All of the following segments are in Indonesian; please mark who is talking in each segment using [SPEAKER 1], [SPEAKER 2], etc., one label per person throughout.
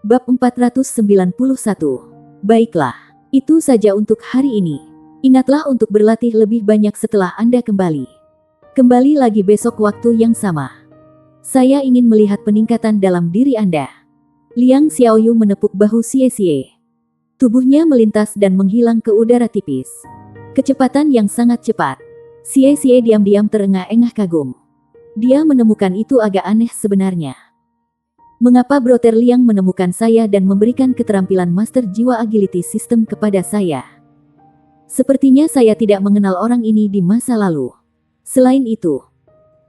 [SPEAKER 1] Bab 491. Baiklah, itu saja untuk hari ini. Ingatlah untuk berlatih lebih banyak setelah Anda kembali. Kembali lagi besok waktu yang sama. Saya ingin melihat peningkatan dalam diri Anda. Liang Xiaoyu menepuk bahu Xie Xie. Tubuhnya melintas dan menghilang ke udara tipis. Kecepatan yang sangat cepat. Xie Xie diam-diam terengah-engah kagum. Dia menemukan itu agak aneh sebenarnya. Mengapa Brother Liang menemukan saya dan memberikan keterampilan Master Jiwa Agility System kepada saya? Sepertinya saya tidak mengenal orang ini di masa lalu. Selain itu,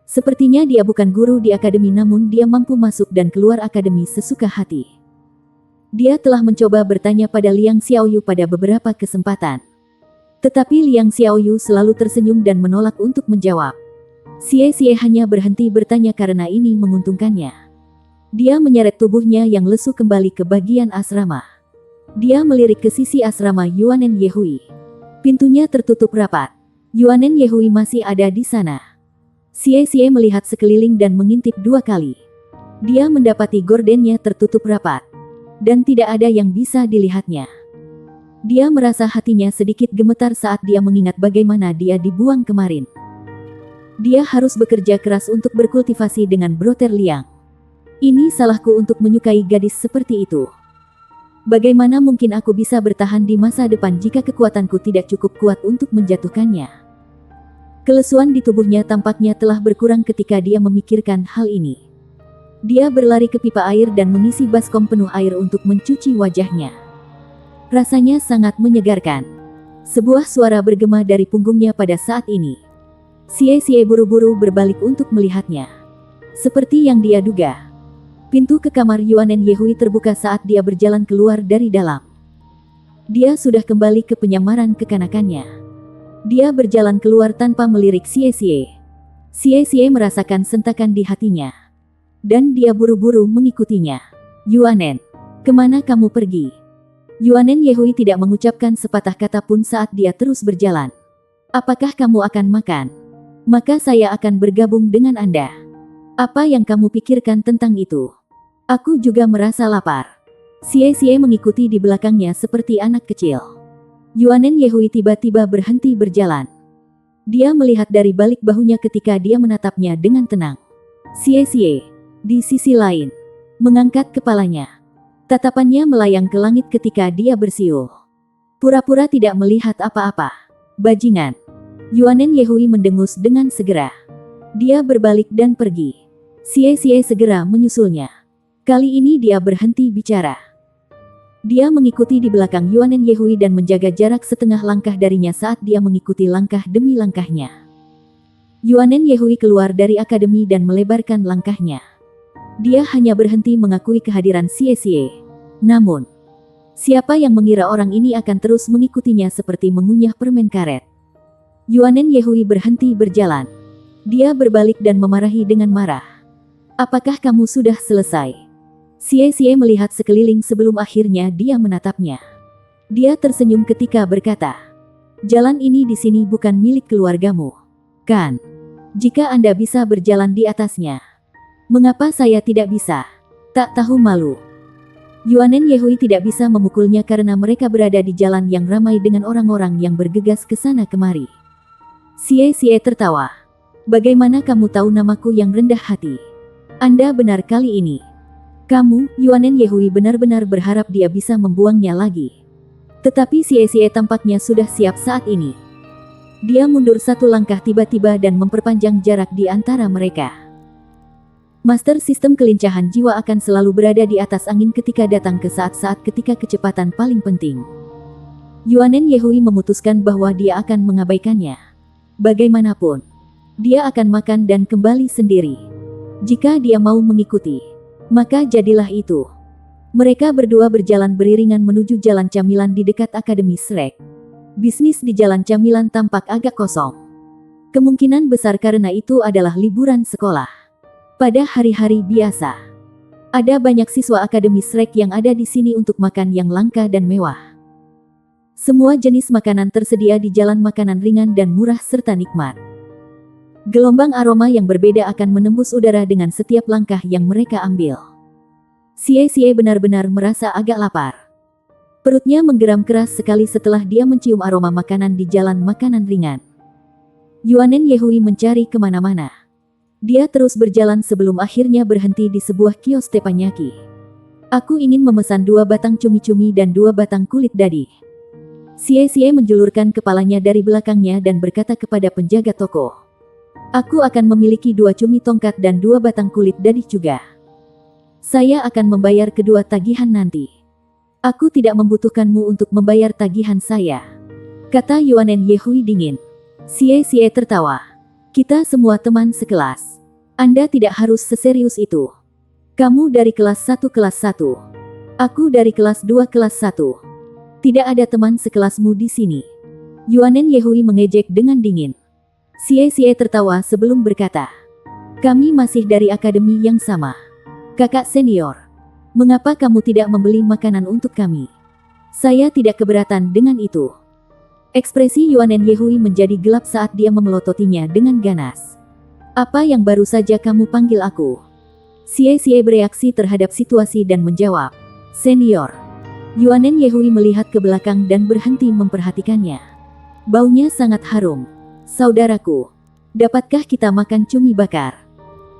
[SPEAKER 1] sepertinya dia bukan guru di akademi namun dia mampu masuk dan keluar akademi sesuka hati. Dia telah mencoba bertanya pada Liang Xiaoyu pada beberapa kesempatan. Tetapi Liang Xiaoyu selalu tersenyum dan menolak untuk menjawab. Xie Xie hanya berhenti bertanya karena ini menguntungkannya. Dia menyeret tubuhnya yang lesu kembali ke bagian asrama. Dia melirik ke sisi asrama Yuanen Yehui. Pintunya tertutup rapat. Yuanen Yehui masih ada di sana. Xie Xie melihat sekeliling dan mengintip 2 kali. Dia mendapati gordennya tertutup rapat. Dan tidak ada yang bisa dilihatnya. Dia merasa hatinya sedikit gemetar saat dia mengingat bagaimana dia dibuang kemarin. Dia harus bekerja keras untuk berkultivasi dengan Brother Liang. Ini salahku untuk menyukai gadis seperti itu. Bagaimana mungkin aku bisa bertahan di masa depan jika kekuatanku tidak cukup kuat untuk menjatuhkannya? Kelesuan di tubuhnya tampaknya telah berkurang ketika dia memikirkan hal ini. Dia berlari ke pipa air dan mengisi baskom penuh air untuk mencuci wajahnya. Rasanya sangat menyegarkan. Sebuah suara bergema dari punggungnya pada saat ini. Xie Xie buru-buru berbalik untuk melihatnya. Seperti yang dia duga. Pintu ke kamar Yuanen Yehui terbuka saat dia berjalan keluar dari dalam. Dia sudah kembali ke penyamaran kekanakannya. Dia berjalan keluar tanpa melirik Xie Xie. Xie Xie merasakan sentakan di hatinya. Dan dia buru-buru mengikutinya. Yuanen, kemana kamu pergi? Yuanen Yehui tidak mengucapkan sepatah kata pun saat dia terus berjalan. Apakah kamu akan makan? Maka saya akan bergabung dengan Anda. Apa yang kamu pikirkan tentang itu? Aku juga merasa lapar. Xie Xie mengikuti di belakangnya seperti anak kecil. Yuanen Yehui tiba-tiba berhenti berjalan. Dia melihat dari balik bahunya ketika dia menatapnya dengan tenang. Xie Xie, di sisi lain, mengangkat kepalanya. Tatapannya melayang ke langit ketika dia bersiul. Pura-pura tidak melihat apa-apa. Bajingan. Yuanen Yehui mendengus dengan segera. Dia berbalik dan pergi. Xie Xie segera menyusulnya. Kali ini dia berhenti bicara. Dia mengikuti di belakang Yuanen Yehui dan menjaga jarak setengah langkah darinya saat dia mengikuti langkah demi langkahnya. Yuanen Yehui keluar dari akademi dan melebarkan langkahnya. Dia hanya berhenti mengakui kehadiran Xie Xie. Namun, siapa yang mengira orang ini akan terus mengikutinya seperti mengunyah permen karet? Yuanen Yehui berhenti berjalan. Dia berbalik dan memarahi dengan marah. Apakah kamu sudah selesai? Xie Xie melihat sekeliling sebelum akhirnya dia menatapnya. Dia tersenyum ketika berkata, jalan ini di sini bukan milik keluargamu, kan? Jika Anda bisa berjalan di atasnya, mengapa saya tidak bisa? Tak tahu malu. Yuanen Yehui tidak bisa memukulnya karena mereka berada di jalan yang ramai dengan orang-orang yang bergegas ke sana kemari. Xie Xie tertawa. Bagaimana kamu tahu namaku yang rendah hati? Anda benar kali ini. Kamu, Yuanen Yehui benar-benar berharap dia bisa membuangnya lagi. Tetapi Xie Xie tampaknya sudah siap saat ini. Dia mundur 1 langkah tiba-tiba dan memperpanjang jarak di antara mereka. Master sistem kelincahan jiwa akan selalu berada di atas angin ketika datang ke saat-saat ketika kecepatan paling penting. Yuanen Yehui memutuskan bahwa dia akan mengabaikannya. Bagaimanapun, dia akan makan dan kembali sendiri. Jika dia mau mengikuti, maka jadilah itu. Mereka berdua berjalan beriringan menuju jalan camilan di dekat Akademi Shrek. Bisnis di jalan camilan tampak agak kosong. Kemungkinan besar karena itu adalah liburan sekolah. Pada hari-hari biasa, ada banyak siswa Akademi Shrek yang ada di sini untuk makan yang langka dan mewah. Semua jenis makanan tersedia di jalan makanan ringan dan murah serta nikmat. Gelombang aroma yang berbeda akan menembus udara dengan setiap langkah yang mereka ambil. Xie benar-benar merasa agak lapar. Perutnya menggeram keras sekali setelah dia mencium aroma makanan di jalan makanan ringan. Yuanen Yehui mencari kemana-mana. Dia terus berjalan sebelum akhirnya berhenti di sebuah kios teppanyaki. Aku ingin memesan 2 batang cumi-cumi dan 2 batang kulit dadi. Xie menjulurkan kepalanya dari belakangnya dan berkata kepada penjaga toko. Aku akan memiliki 2 cumi tongkat dan 2 batang kulit dadi juga. Saya akan membayar kedua tagihan nanti. Aku tidak membutuhkanmu untuk membayar tagihan saya, kata Yuanen Yehui dingin. Xie tertawa. Kita semua teman sekelas. Anda tidak harus seserius itu. Kamu dari kelas 1 kelas 1. Aku dari kelas 2 kelas 1. Tidak ada teman sekelasmu di sini. Yuanen Yehui mengejek dengan dingin. Xie tertawa sebelum berkata. Kami masih dari akademi yang sama. Kakak senior, mengapa kamu tidak membeli makanan untuk kami? Saya tidak keberatan dengan itu. Ekspresi Yuanen Yehui menjadi gelap saat dia memelototinya dengan ganas. Apa yang baru saja kamu panggil aku? Xie bereaksi terhadap situasi dan menjawab, Senior. Yuanen Yehui melihat ke belakang dan berhenti memperhatikannya. Baunya sangat harum. Saudaraku, dapatkah kita makan cumi bakar?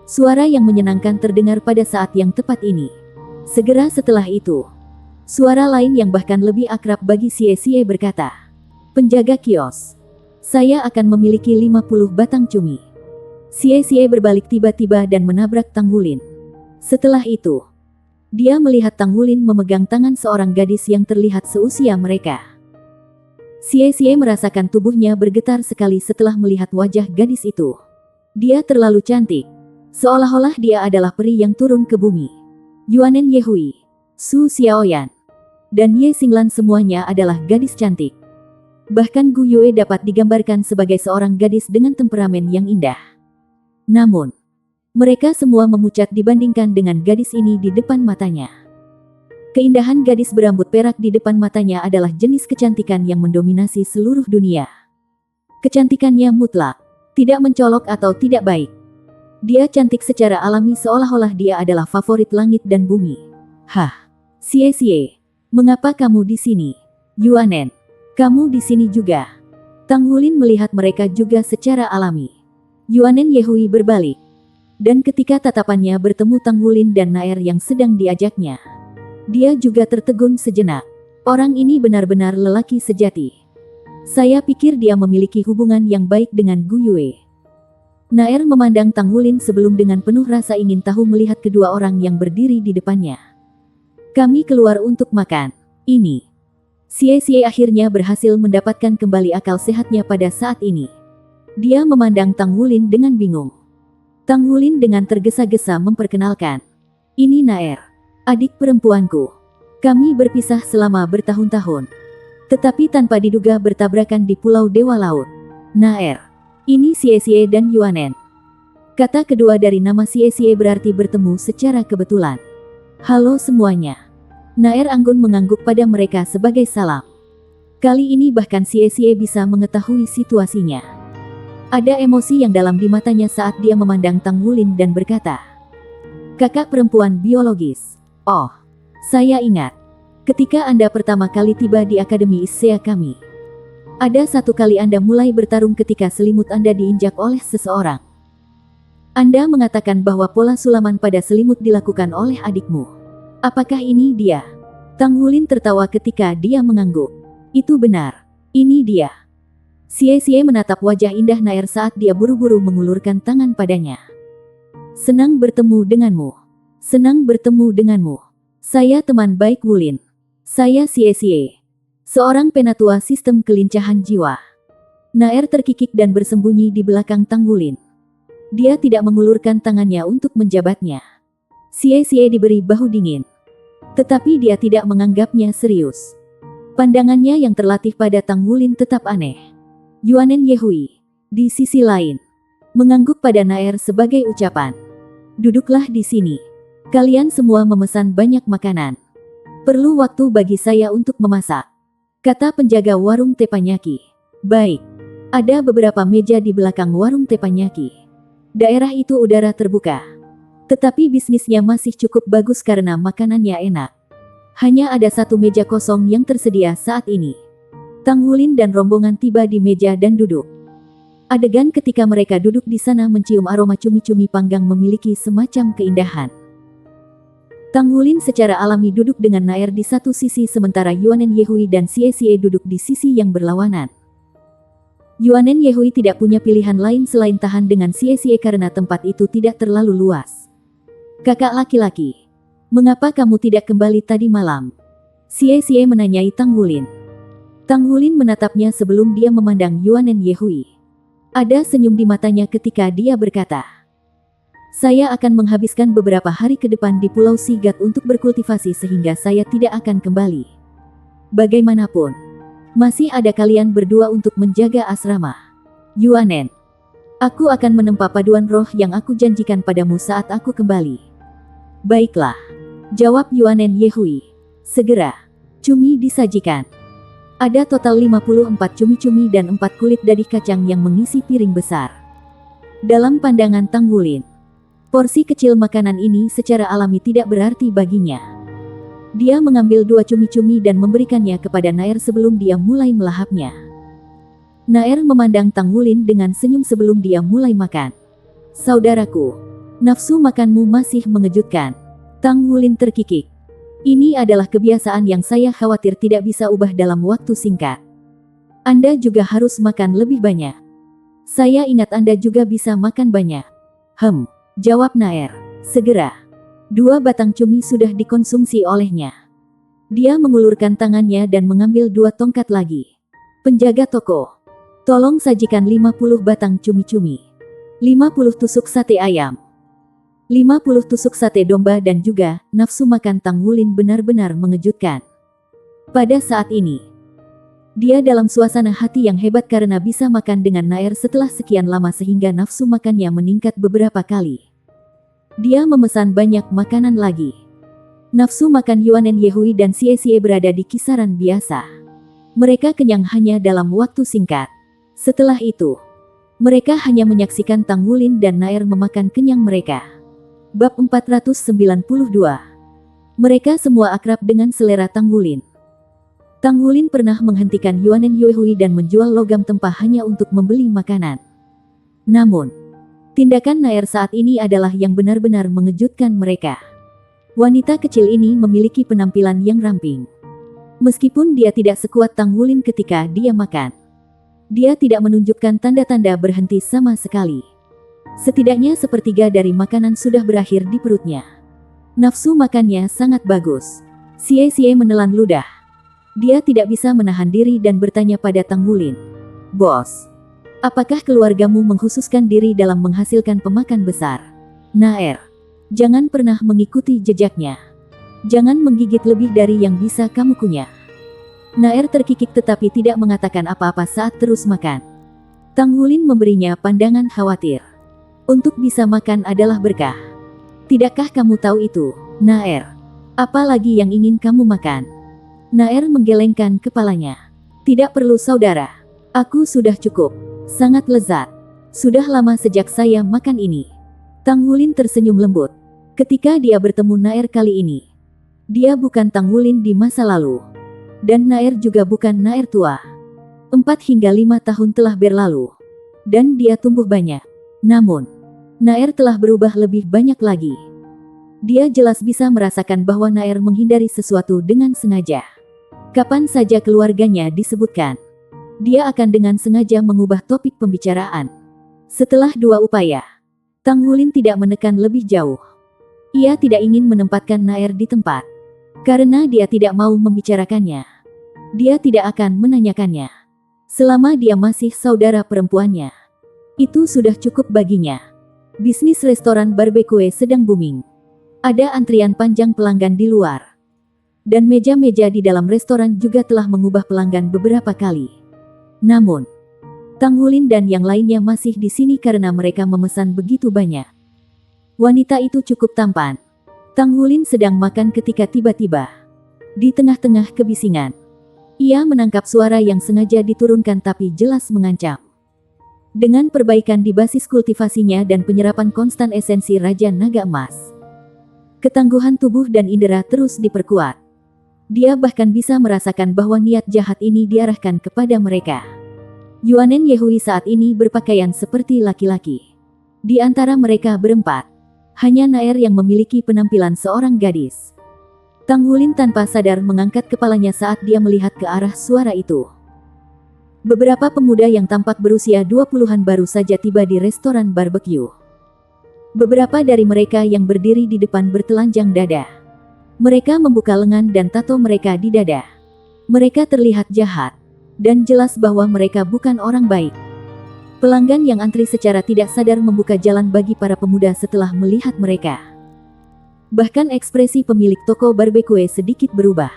[SPEAKER 1] Suara yang menyenangkan terdengar pada saat yang tepat ini. Segera setelah itu, suara lain yang bahkan lebih akrab bagi Xie berkata, Penjaga kios, saya akan memiliki 50 batang cumi. Xie berbalik tiba-tiba dan menabrak Tanggulin. Setelah itu, dia melihat Tanggulin memegang tangan seorang gadis yang terlihat seusia mereka. Xie merasakan tubuhnya bergetar sekali setelah melihat wajah gadis itu. Dia terlalu cantik. Seolah-olah dia adalah peri yang turun ke bumi. Yuanen Yehui, Su Xiaoyan, dan Ye Xinglan semuanya adalah gadis cantik. Bahkan Gu Yue dapat digambarkan sebagai seorang gadis dengan temperamen yang indah. Namun, mereka semua memucat dibandingkan dengan gadis ini di depan matanya. Keindahan gadis berambut perak di depan matanya adalah jenis kecantikan yang mendominasi seluruh dunia. Kecantikannya mutlak, tidak mencolok atau tidak baik. Dia cantik secara alami seolah-olah dia adalah favorit langit dan bumi. Hah, Xie, mengapa kamu di sini? Yuanen, kamu di sini juga. Tanggulin melihat mereka juga secara alami. Yuanen Yehui berbalik. Dan ketika tatapannya bertemu Tanggulin dan Naer yang sedang diajaknya, dia juga tertegun sejenak. Orang ini benar-benar lelaki sejati. Saya pikir dia memiliki hubungan yang baik dengan Gu Yue. Naer memandang Tanggulin sebelum dengan penuh rasa ingin tahu melihat kedua orang yang berdiri di depannya. Kami keluar untuk makan. Ini. Xie akhirnya berhasil mendapatkan kembali akal sehatnya pada saat ini. Dia memandang Tanggulin dengan bingung. Tanggulin dengan tergesa-gesa memperkenalkan. Ini Naer, adik perempuanku. Kami berpisah selama bertahun-tahun. Tetapi tanpa diduga bertabrakan di Pulau Dewa Laut. Naer. Ini Xie dan Yuanen. Kata kedua dari nama Xie berarti bertemu secara kebetulan. Halo semuanya. Naer anggun mengangguk pada mereka sebagai salam. Kali ini bahkan Xie bisa mengetahui situasinya. Ada emosi yang dalam di matanya saat dia memandang Tanggulin dan berkata, Kakak perempuan biologis. Oh, saya ingat. Ketika Anda pertama kali tiba di Akademi Issea kami. Ada satu kali Anda mulai bertarung ketika selimut Anda diinjak oleh seseorang. Anda mengatakan bahwa pola sulaman pada selimut dilakukan oleh adikmu. Apakah ini dia? Tanggulin tertawa ketika dia mengangguk. Itu benar. Ini dia. Xie menatap wajah indah Naer saat dia buru-buru mengulurkan tangan padanya. Senang bertemu denganmu. Senang bertemu denganmu. Saya teman baik Wulin. Saya Xie. Seorang penatua sistem kelincahan jiwa. Naer terkikik dan bersembunyi di belakang Tanggulin. Dia tidak mengulurkan tangannya untuk menjabatnya. Xie diberi bahu dingin. Tetapi dia tidak menganggapnya serius. Pandangannya yang terlatih pada Tanggulin tetap aneh. Yuanen Yehui, di sisi lain, mengangguk pada Naer sebagai ucapan. Duduklah di sini. Kalian semua memesan banyak makanan. Perlu waktu bagi saya untuk memasak. Kata penjaga warung teppanyaki. Baik. Ada beberapa meja di belakang warung teppanyaki. Daerah itu udara terbuka. Tetapi bisnisnya masih cukup bagus karena makanannya enak. Hanya ada satu meja kosong yang tersedia saat ini. Tang Wulin dan rombongan tiba di meja dan duduk. Adegan ketika mereka duduk di sana mencium aroma cumi-cumi panggang memiliki semacam keindahan. Tang Wulin secara alami duduk dengan Naer di satu sisi sementara Yuanen Yehui dan Xie Xie duduk di sisi yang berlawanan. Yuanen Yehui tidak punya pilihan lain selain tahan dengan Xie Xie karena tempat itu tidak terlalu luas. "Kakak laki-laki, mengapa kamu tidak kembali tadi malam?" Xie Xie menanyai Tang Wulin. Tang Wulin menatapnya sebelum dia memandang Yuanen Yehui. Ada senyum di matanya ketika dia berkata, "Saya akan menghabiskan beberapa hari ke depan di Pulau Sigat untuk berkultivasi sehingga saya tidak akan kembali. Bagaimanapun, masih ada kalian berdua untuk menjaga asrama. Yuanen, aku akan menempa paduan roh yang aku janjikan padamu saat aku kembali." "Baiklah," jawab Yuanen Yehui. Segera, cumi disajikan. Ada total 54 cumi-cumi dan 4 kulit dadih kacang yang mengisi piring besar. Dalam pandangan Tang Wulin, porsi kecil makanan ini secara alami tidak berarti baginya. Dia mengambil 2 cumi-cumi dan memberikannya kepada Naer sebelum dia mulai melahapnya. Naer memandang Tang Wulin dengan senyum sebelum dia mulai makan. "Saudaraku, nafsu makanmu masih mengejutkan." Tang Wulin terkikik. "Ini adalah kebiasaan yang saya khawatir tidak bisa ubah dalam waktu singkat. Anda juga harus makan lebih banyak." "Saya ingat Anda juga bisa makan banyak." Jawab Naer. Segera, 2 batang cumi sudah dikonsumsi olehnya. Dia mengulurkan tangannya dan mengambil 2 tongkat lagi. "Penjaga toko, tolong sajikan 50 batang cumi-cumi. 50 tusuk sate ayam. 50 tusuk sate domba," dan juga, nafsu makan Tang Wulin benar-benar mengejutkan. Pada saat ini, dia dalam suasana hati yang hebat karena bisa makan dengan Naer setelah sekian lama sehingga nafsu makannya meningkat beberapa kali. Dia memesan banyak makanan lagi. Nafsu makan Yuanen Yehui dan Xie Xie berada di kisaran biasa. Mereka kenyang hanya dalam waktu singkat. Setelah itu, mereka hanya menyaksikan Tang Wulin dan Naer memakan kenyang mereka. Bab 492. Mereka semua akrab dengan selera Tang Wulin. Tang Wulin pernah menghentikan Yuanen Yehui dan menjual logam tempah hanya untuk membeli makanan. Namun, tindakan Naer saat ini adalah yang benar-benar mengejutkan mereka. Wanita kecil ini memiliki penampilan yang ramping. Meskipun dia tidak sekuat Tang Wulin ketika dia makan, dia tidak menunjukkan tanda-tanda berhenti sama sekali. Setidaknya sepertiga dari makanan sudah berakhir di perutnya. Nafsu makannya sangat bagus. Xie Xie menelan ludah. Dia tidak bisa menahan diri dan bertanya pada Tang Wulin, "Bos, apakah keluargamu mengkhususkan diri dalam menghasilkan pemakan besar?" "Naer, jangan pernah mengikuti jejaknya. Jangan menggigit lebih dari yang bisa kamu kunyah." Naer terkikik tetapi tidak mengatakan apa-apa saat terus makan. Tang Wulin memberinya pandangan khawatir. "Untuk bisa makan adalah berkah. Tidakkah kamu tahu itu, Naer? Apa lagi yang ingin kamu makan?" Naer menggelengkan kepalanya. "Tidak perlu saudara. Aku sudah cukup. Sangat lezat. Sudah lama sejak saya makan ini." Tang Wulin tersenyum lembut. Ketika dia bertemu Naer kali ini, dia bukan Tang Wulin di masa lalu. Dan Naer juga bukan Naer tua. 4 hingga 5 tahun telah berlalu. Dan dia tumbuh banyak. Namun, Naer telah berubah lebih banyak lagi. Dia jelas bisa merasakan bahwa Naer menghindari sesuatu dengan sengaja. Kapan saja keluarganya disebutkan, dia akan dengan sengaja mengubah topik pembicaraan. Setelah 2 upaya, Tang Wulin tidak menekan lebih jauh. Ia tidak ingin menempatkan Naer di tempat. Karena dia tidak mau membicarakannya, dia tidak akan menanyakannya. Selama dia masih saudara perempuannya, itu sudah cukup baginya. Bisnis restoran barbecue sedang booming. Ada antrian panjang pelanggan di luar. Dan meja-meja di dalam restoran juga telah mengubah pelanggan beberapa kali. Namun, Tang Wulin dan yang lainnya masih di sini karena mereka memesan begitu banyak. Wanita itu cukup tampan. Tang Wulin sedang makan ketika tiba-tiba, di tengah-tengah kebisingan, ia menangkap suara yang sengaja diturunkan tapi jelas mengancam. Dengan perbaikan di basis kultivasinya dan penyerapan konstan esensi Raja Naga Emas, ketangguhan tubuh dan indera terus diperkuat. Dia bahkan bisa merasakan bahwa niat jahat ini diarahkan kepada mereka. Yuanen Yehui saat ini berpakaian seperti laki-laki. Di antara mereka berempat, hanya Naer yang memiliki penampilan seorang gadis. Tang Wulin tanpa sadar mengangkat kepalanya saat dia melihat ke arah suara itu. Beberapa pemuda yang tampak berusia 20-an baru saja tiba di restoran barbecue. Beberapa dari mereka yang berdiri di depan bertelanjang dada. Mereka membuka lengan dan tato mereka di dada. Mereka terlihat jahat, dan jelas bahwa mereka bukan orang baik. Pelanggan yang antri secara tidak sadar membuka jalan bagi para pemuda setelah melihat mereka. Bahkan ekspresi pemilik toko barbecue sedikit berubah.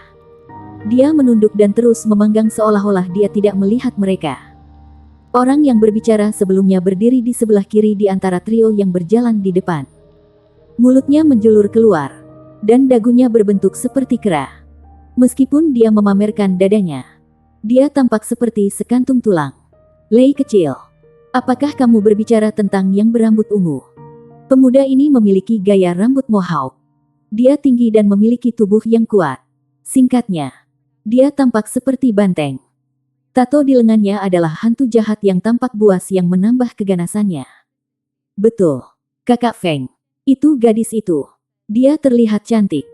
[SPEAKER 1] Dia menunduk dan terus memanggang seolah-olah dia tidak melihat mereka. Orang yang berbicara sebelumnya berdiri di sebelah kiri di antara trio yang berjalan di depan. Mulutnya menjulur keluar, dan dagunya berbentuk seperti kera. Meskipun dia memamerkan dadanya, dia tampak seperti sekantung tulang. Lei kecil, apakah kamu berbicara tentang yang berambut ungu? Pemuda ini memiliki gaya rambut mohawk. Dia tinggi dan memiliki tubuh yang kuat. Singkatnya, dia tampak seperti banteng. Tato di lengannya adalah hantu jahat yang tampak buas yang menambah keganasannya. Betul, Kakak Feng. Itu gadis itu. Dia terlihat cantik.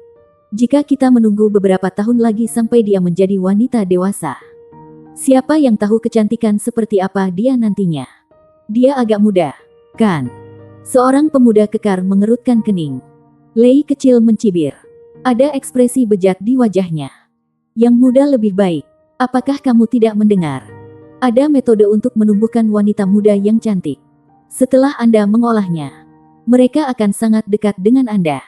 [SPEAKER 1] Jika kita menunggu beberapa tahun lagi sampai dia menjadi wanita dewasa, siapa yang tahu kecantikan seperti apa dia nantinya? Dia agak muda, kan? Seorang pemuda kekar mengerutkan kening. Lei kecil mencibir. Ada ekspresi bejat di wajahnya. Yang muda lebih baik. Apakah kamu tidak mendengar? Ada metode untuk menumbuhkan wanita muda yang cantik. Setelah Anda mengolahnya, mereka akan sangat dekat dengan Anda.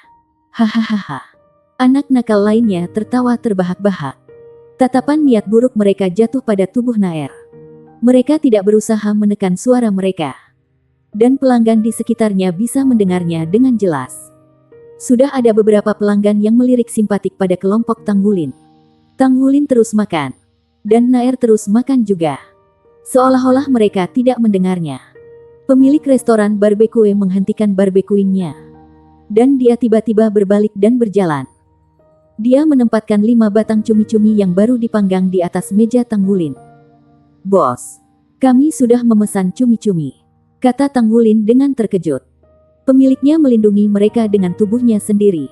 [SPEAKER 1] Hahaha. Anak nakal lainnya tertawa terbahak-bahak. Tatapan niat buruk mereka jatuh pada tubuh Naer. Mereka tidak berusaha menekan suara mereka. Dan pelanggan di sekitarnya bisa mendengarnya dengan jelas. Sudah ada beberapa pelanggan yang melirik simpatik pada kelompok Tang Wulin. Tang Wulin terus makan, dan Naer terus makan juga. Seolah-olah mereka tidak mendengarnya. Pemilik restoran barbecue menghentikan barbecuingnya. Dan dia tiba-tiba berbalik dan berjalan. Dia menempatkan 5 batang cumi-cumi yang baru dipanggang di atas meja Tang Wulin. Bos, kami sudah memesan cumi-cumi, kata Tang Wulin dengan terkejut. Pemiliknya melindungi mereka dengan tubuhnya sendiri.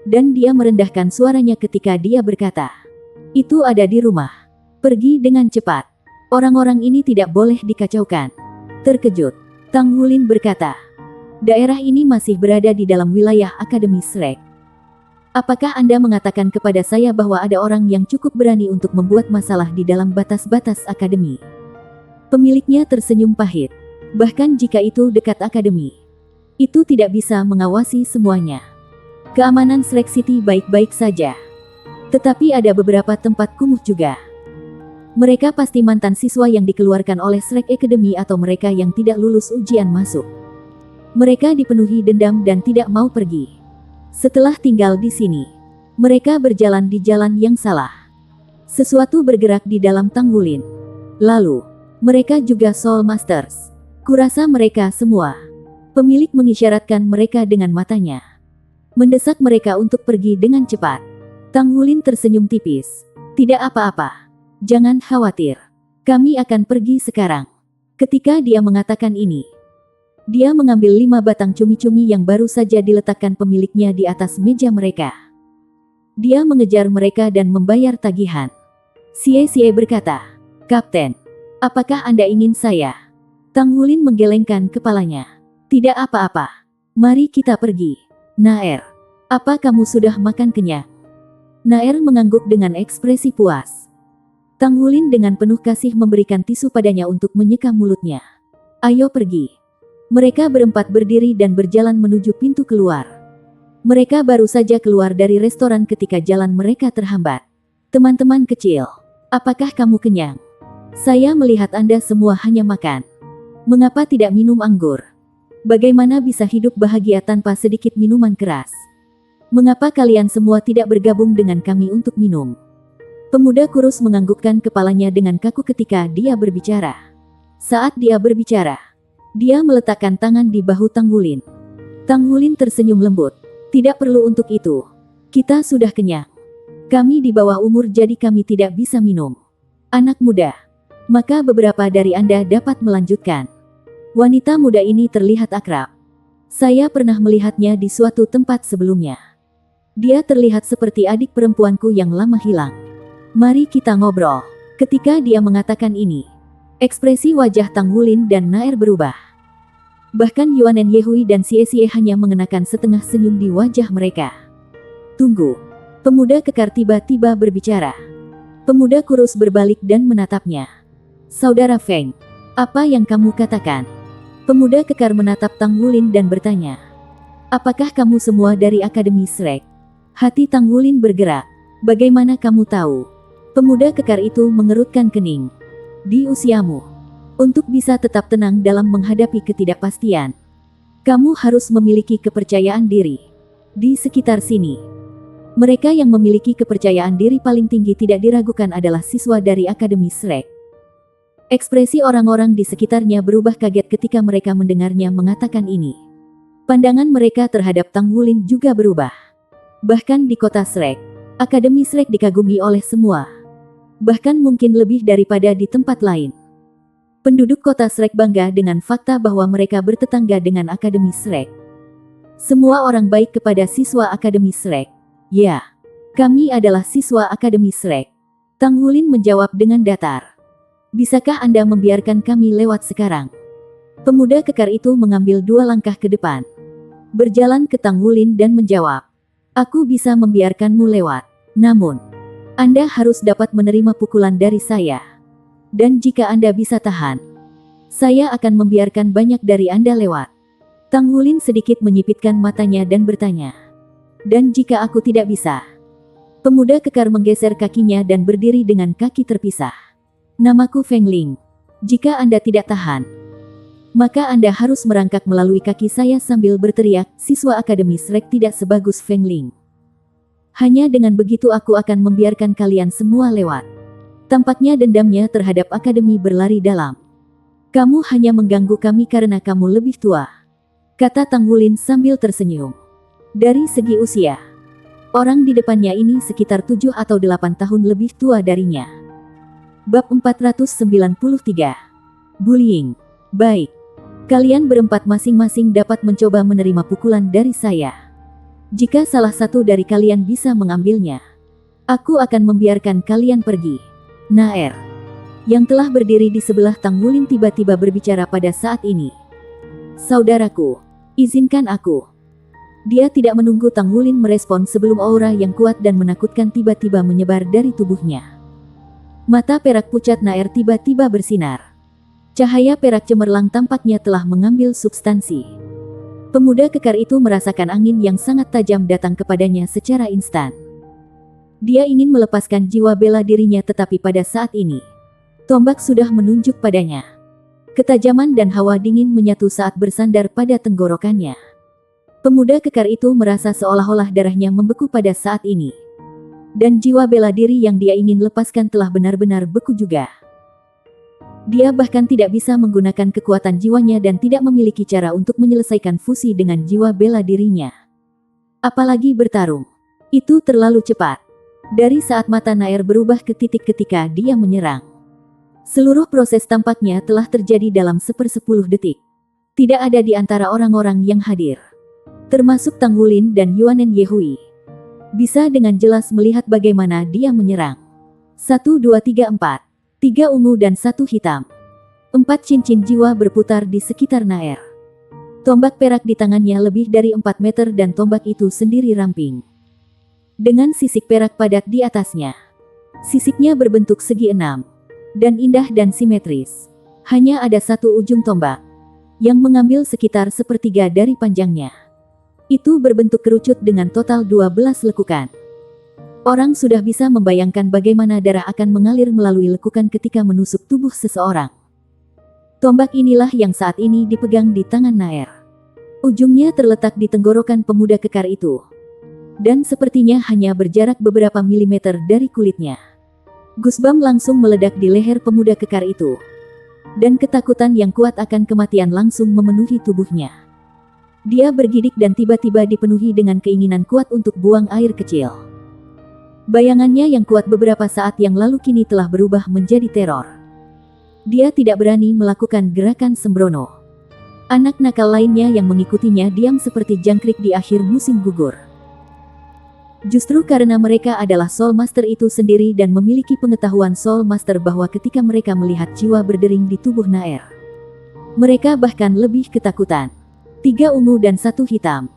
[SPEAKER 1] Dan dia merendahkan suaranya ketika dia berkata, itu ada di rumah. Pergi dengan cepat. Orang-orang ini tidak boleh dikacaukan. Terkejut, Tang Wulin berkata, daerah ini masih berada di dalam wilayah Akademi Shrek. Apakah Anda mengatakan kepada saya bahwa ada orang yang cukup berani untuk membuat masalah di dalam batas-batas akademi? Pemiliknya tersenyum pahit. Bahkan jika itu dekat akademi, itu tidak bisa mengawasi semuanya. Keamanan Shrek City baik-baik saja. Tetapi ada beberapa tempat kumuh juga. Mereka pasti mantan siswa yang dikeluarkan oleh Shrek Academy atau mereka yang tidak lulus ujian masuk. Mereka dipenuhi dendam dan tidak mau pergi. Setelah tinggal di sini, mereka berjalan di jalan yang salah. Sesuatu bergerak di dalam Tang Wulin. Lalu, mereka juga Soul Masters. Kurasa mereka semua. Pemilik mengisyaratkan mereka dengan matanya. Mendesak mereka untuk pergi dengan cepat. Tang Wulin tersenyum tipis. Tidak apa-apa. Jangan khawatir. Kami akan pergi sekarang. Ketika dia mengatakan ini, dia mengambil 5 batang cumi-cumi yang baru saja diletakkan pemiliknya di atas meja mereka. Dia mengejar mereka dan membayar tagihan. Xie berkata, Kapten, apakah Anda ingin saya? Tang Wulin menggelengkan kepalanya. Tidak apa-apa. Mari kita pergi. Naer, apa kamu sudah makan kenyang? Naer mengangguk dengan ekspresi puas. Tang Wulin dengan penuh kasih memberikan tisu padanya untuk menyeka mulutnya. Ayo pergi. Mereka berempat berdiri dan berjalan menuju pintu keluar. Mereka baru saja keluar dari restoran ketika jalan mereka terhambat. Teman-teman kecil, apakah kamu kenyang? Saya melihat Anda semua hanya makan. Mengapa tidak minum anggur? Bagaimana bisa hidup bahagia tanpa sedikit minuman keras? Mengapa kalian semua tidak bergabung dengan kami untuk minum? Pemuda kurus menganggukkan kepalanya dengan kaku ketika dia berbicara. Saat dia berbicara, dia meletakkan tangan di bahu Tang Wulin. Tang Wulin tersenyum lembut. Tidak perlu untuk itu. Kita sudah kenyang. Kami di bawah umur jadi kami tidak bisa minum. Anak muda. Maka beberapa dari Anda dapat melanjutkan. Wanita muda ini terlihat akrab. Saya pernah melihatnya di suatu tempat sebelumnya. Dia terlihat seperti adik perempuanku yang lama hilang. Mari kita ngobrol. Ketika dia mengatakan ini, ekspresi wajah Tang Wulin dan Naer berubah. Bahkan Yuanen Yehui dan Xie hanya mengenakan setengah senyum di wajah mereka. Tunggu. Pemuda kekar tiba-tiba berbicara. Pemuda kurus berbalik dan menatapnya. Saudara Feng, apa yang kamu katakan? Pemuda kekar menatap Tang Wulin dan bertanya. Apakah kamu semua dari Akademi Shrek? Hati Tang Wulin bergerak. Bagaimana kamu tahu? Pemuda kekar itu mengerutkan kening. Di usiamu, untuk bisa tetap tenang dalam menghadapi ketidakpastian, kamu harus memiliki kepercayaan diri. Di sekitar sini, mereka yang memiliki kepercayaan diri paling tinggi tidak diragukan adalah siswa dari Akademi Shrek. Ekspresi orang-orang di sekitarnya berubah kaget ketika mereka mendengarnya mengatakan ini. Pandangan mereka terhadap Tang Wulin juga berubah. Bahkan di kota Shrek, Akademi Shrek dikagumi oleh semua. Bahkan mungkin lebih daripada di tempat lain. Penduduk kota Shrek bangga dengan fakta bahwa mereka bertetangga dengan Akademi Shrek. Semua orang baik kepada siswa Akademi Shrek. Ya, kami adalah siswa Akademi Shrek. Tang Wulin menjawab dengan datar. Bisakah Anda membiarkan kami lewat sekarang? Pemuda kekar itu mengambil 2 langkah ke depan. Berjalan ke Tang Wulin dan menjawab. Aku bisa membiarkanmu lewat. Namun, Anda harus dapat menerima pukulan dari saya. Dan jika Anda bisa tahan, saya akan membiarkan banyak dari Anda lewat. Tang Wulin sedikit menyipitkan matanya dan bertanya. Dan jika aku tidak bisa? Pemuda kekar menggeser kakinya dan berdiri dengan kaki terpisah. Namaku Feng Ling. Jika Anda tidak tahan, maka Anda harus merangkak melalui kaki saya sambil berteriak, siswa Akademi Shrek tidak sebagus Feng Ling. Hanya dengan begitu aku akan membiarkan kalian semua lewat. Tampaknya dendamnya terhadap Akademi berlari dalam. Kamu hanya mengganggu kami karena kamu lebih tua, kata Tang Wulin sambil tersenyum. Dari segi usia, orang di depannya ini sekitar 7 atau 8 tahun lebih tua darinya. Bab 493. Bullying. Baik. Kalian berempat masing-masing dapat mencoba menerima pukulan dari saya. Jika salah satu dari kalian bisa mengambilnya, aku akan membiarkan kalian pergi. Naer, yang telah berdiri di sebelah Tang Wulin tiba-tiba berbicara pada saat ini. Saudaraku, izinkan aku. Dia tidak menunggu Tang Wulin merespon sebelum aura yang kuat dan menakutkan tiba-tiba menyebar dari tubuhnya. Mata perak pucat Naer tiba-tiba bersinar. Cahaya perak cemerlang tampaknya telah mengambil substansi. Pemuda kekar itu merasakan angin yang sangat tajam datang kepadanya secara instan. Dia ingin melepaskan jiwa bela dirinya tetapi pada saat ini, tombak sudah menunjuk padanya. Ketajaman dan hawa dingin menyatu saat bersandar pada tenggorokannya. Pemuda kekar itu merasa seolah-olah darahnya membeku pada saat ini. Dan jiwa bela diri yang dia ingin lepaskan telah benar-benar beku juga. Dia bahkan tidak bisa menggunakan kekuatan jiwanya dan tidak memiliki cara untuk menyelesaikan fusi dengan jiwa bela dirinya. Apalagi bertarung. Itu terlalu cepat. Dari saat mata Naer berubah ke titik ketika dia menyerang. Seluruh proses tampaknya telah terjadi dalam 1/10 detik. Tidak ada di antara orang-orang yang hadir, termasuk Tang Wulin dan Yuanen Yehui, bisa dengan jelas melihat bagaimana dia menyerang. 1, 2, 3, 4. 3 ungu dan 1 hitam. 4 cincin jiwa berputar di sekitar Naer. Tombak perak di tangannya lebih dari 4 meter dan tombak itu sendiri ramping. Dengan sisik perak padat di atasnya. Sisiknya berbentuk segi 6. Dan indah dan simetris. Hanya ada satu ujung tombak, yang mengambil sekitar sepertiga dari panjangnya. Itu berbentuk kerucut dengan total 12 lekukan. Orang sudah bisa membayangkan bagaimana darah akan mengalir melalui lekukan ketika menusuk tubuh seseorang. Tombak inilah yang saat ini dipegang di tangan Naer. Ujungnya terletak di tenggorokan pemuda kekar itu. Dan sepertinya hanya berjarak beberapa milimeter dari kulitnya. Gusbam langsung meledak di leher pemuda kekar itu. dan ketakutan yang kuat akan kematian langsung memenuhi tubuhnya. Dia bergidik dan tiba-tiba dipenuhi dengan keinginan kuat untuk buang air kecil. Bayangannya yang kuat beberapa saat yang lalu kini telah berubah menjadi teror. Dia tidak berani melakukan gerakan sembrono. Anak nakal lainnya yang mengikutinya diam seperti jangkrik di akhir musim gugur. Justru karena mereka adalah Soul Master itu sendiri dan memiliki pengetahuan Soul Master bahwa ketika mereka melihat jiwa berdering di tubuh Naer, mereka bahkan lebih ketakutan. 3 ungu dan 1 hitam.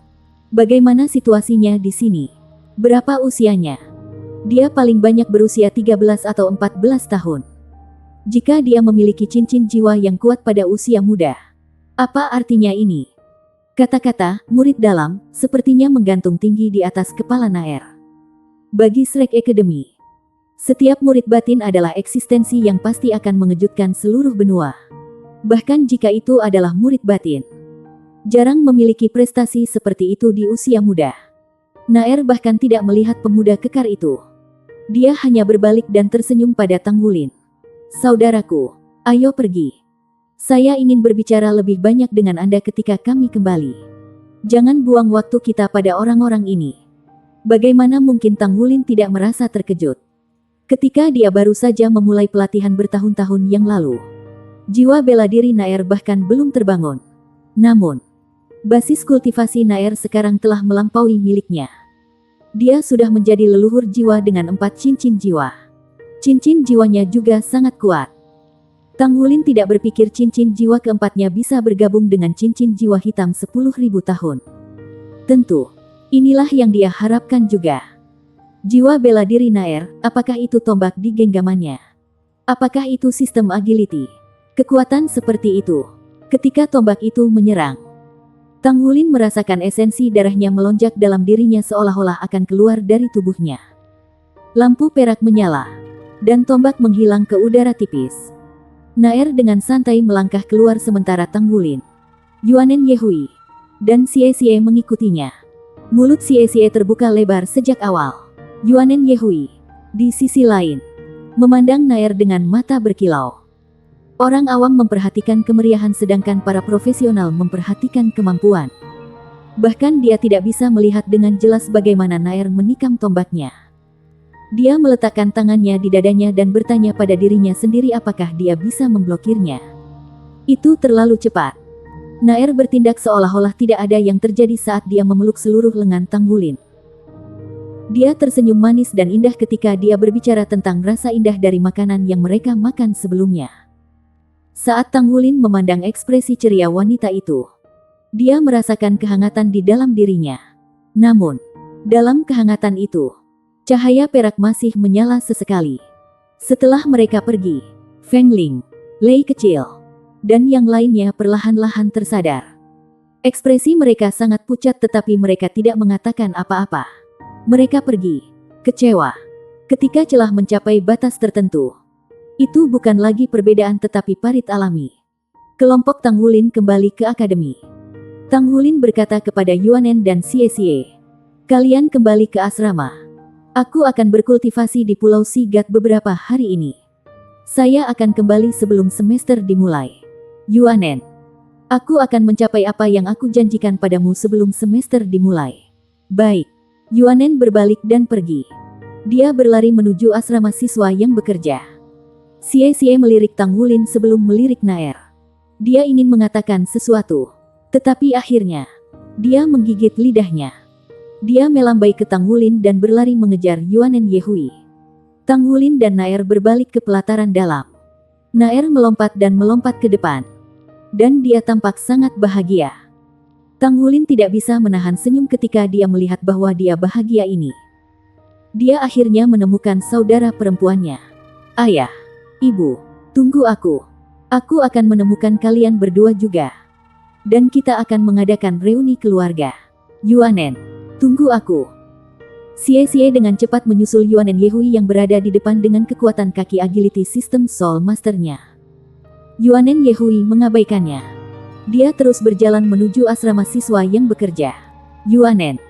[SPEAKER 1] Bagaimana situasinya di sini? Berapa usianya? Dia paling banyak berusia 13 atau 14 tahun. Jika dia memiliki cincin jiwa yang kuat pada usia muda, apa artinya ini? Kata-kata murid dalam sepertinya menggantung tinggi di atas kepala Naer. Bagi Shrek Academy, setiap murid batin adalah eksistensi yang pasti akan mengejutkan seluruh benua. Bahkan jika itu adalah murid batin, jarang memiliki prestasi seperti itu di usia muda. Naer bahkan tidak melihat pemuda kekar itu. Dia hanya berbalik dan tersenyum pada Tang Wulin. Saudaraku, ayo pergi. Saya ingin berbicara lebih banyak dengan Anda ketika kami kembali. Jangan buang waktu kita pada orang-orang ini. Bagaimana mungkin Tang Wulin tidak merasa terkejut ketika dia baru saja memulai pelatihan bertahun-tahun yang lalu. Jiwa bela diri Naer bahkan belum terbangun. Namun, basis kultivasi Naer sekarang telah melampaui miliknya. Dia sudah menjadi leluhur jiwa dengan 4 cincin jiwa. Cincin jiwanya juga sangat kuat. Tang Wulin tidak berpikir cincin jiwa keempatnya bisa bergabung dengan cincin jiwa hitam 10.000 tahun. Tentu, inilah yang dia harapkan juga. Jiwa bela diri Naer, apakah itu tombak di genggamannya? Apakah itu sistem agility? Kekuatan seperti itu. Ketika tombak itu menyerang, Tang Wulin merasakan esensi darahnya melonjak dalam dirinya seolah-olah akan keluar dari tubuhnya. Lampu perak menyala, dan tombak menghilang ke udara tipis. Naer dengan santai melangkah keluar sementara Tang Wulin, Yuanen Yehui, dan Xie Xie mengikutinya. Mulut Xie Xie terbuka lebar sejak awal. Yuanen Yehui, di sisi lain, memandang Naer dengan mata berkilau. Orang awam memperhatikan kemeriahan sedangkan para profesional memperhatikan kemampuan. Bahkan dia tidak bisa melihat dengan jelas bagaimana Naer menikam tombaknya. Dia meletakkan tangannya di dadanya dan bertanya pada dirinya sendiri apakah dia bisa memblokirnya. Itu terlalu cepat. Naer bertindak seolah-olah tidak ada yang terjadi saat dia memeluk seluruh lengan Tang Wulin. Dia tersenyum manis dan indah ketika dia berbicara tentang rasa indah dari makanan yang mereka makan sebelumnya. Saat Tang Wulin memandang ekspresi ceria wanita itu, dia merasakan kehangatan di dalam dirinya. Namun, dalam kehangatan itu, cahaya perak masih menyala sesekali. Setelah mereka pergi, Feng Ling, Lei kecil, dan yang lainnya perlahan-lahan tersadar. Ekspresi mereka sangat pucat tetapi mereka tidak mengatakan apa-apa. Mereka pergi, kecewa. Ketika celah mencapai batas tertentu, itu bukan lagi perbedaan tetapi parit alami. Kelompok Tang Wulin kembali ke akademi. Tang Wulin berkata kepada Yuanen dan Xie Xie, "Kalian kembali ke asrama. Aku akan berkultivasi di Pulau Sigat beberapa hari ini. Saya akan kembali sebelum semester dimulai. Yuanen, aku akan mencapai apa yang aku janjikan padamu sebelum semester dimulai." Baik. Yuanen berbalik dan pergi. Dia berlari menuju asrama siswa yang bekerja. Xie Xie melirik Tang Wulin sebelum melirik Naer. Dia ingin mengatakan sesuatu, tetapi akhirnya, dia menggigit lidahnya. Dia melambai ke Tang Wulin dan berlari mengejar Yuanen Yehui. Tang Wulin dan Naer berbalik ke pelataran dalam. Naer melompat dan melompat ke depan. Dan dia tampak sangat bahagia. Tang Wulin tidak bisa menahan senyum ketika dia melihat bahwa dia bahagia ini. Dia akhirnya menemukan saudara perempuannya. "Ayah, Ibu, tunggu aku. Aku akan menemukan kalian berdua juga. Dan kita akan mengadakan reuni keluarga. Yuanen, tunggu aku." Xie Xie dengan cepat menyusul Yuanen Yehui yang berada di depan dengan kekuatan kaki agility sistem Soul Masternya. Yuanen Yehui mengabaikannya. Dia terus berjalan menuju asrama siswa yang bekerja. "Yuanen,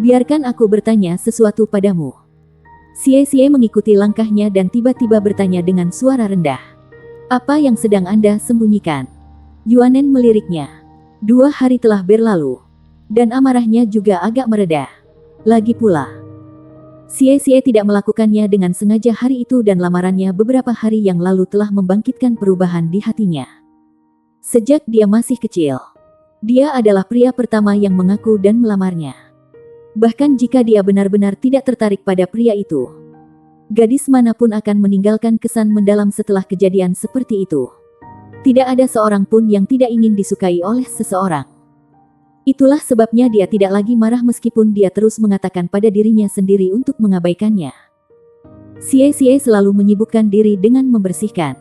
[SPEAKER 1] biarkan aku bertanya sesuatu padamu." Xie Xie mengikuti langkahnya dan tiba-tiba bertanya dengan suara rendah. Apa yang sedang Anda sembunyikan? Yuanen meliriknya. 2 hari telah berlalu. Dan amarahnya juga agak mereda. Lagi pula, Xie tidak melakukannya dengan sengaja hari itu dan lamarannya beberapa hari yang lalu telah membangkitkan perubahan di hatinya. Sejak dia masih kecil, dia adalah pria pertama yang mengaku dan melamarnya. Bahkan jika dia benar-benar tidak tertarik pada pria itu, gadis manapun akan meninggalkan kesan mendalam setelah kejadian seperti itu. Tidak ada seorang pun yang tidak ingin disukai oleh seseorang. Itulah sebabnya dia tidak lagi marah meskipun dia terus mengatakan pada dirinya sendiri untuk mengabaikannya. Xie selalu menyibukkan diri dengan membersihkan.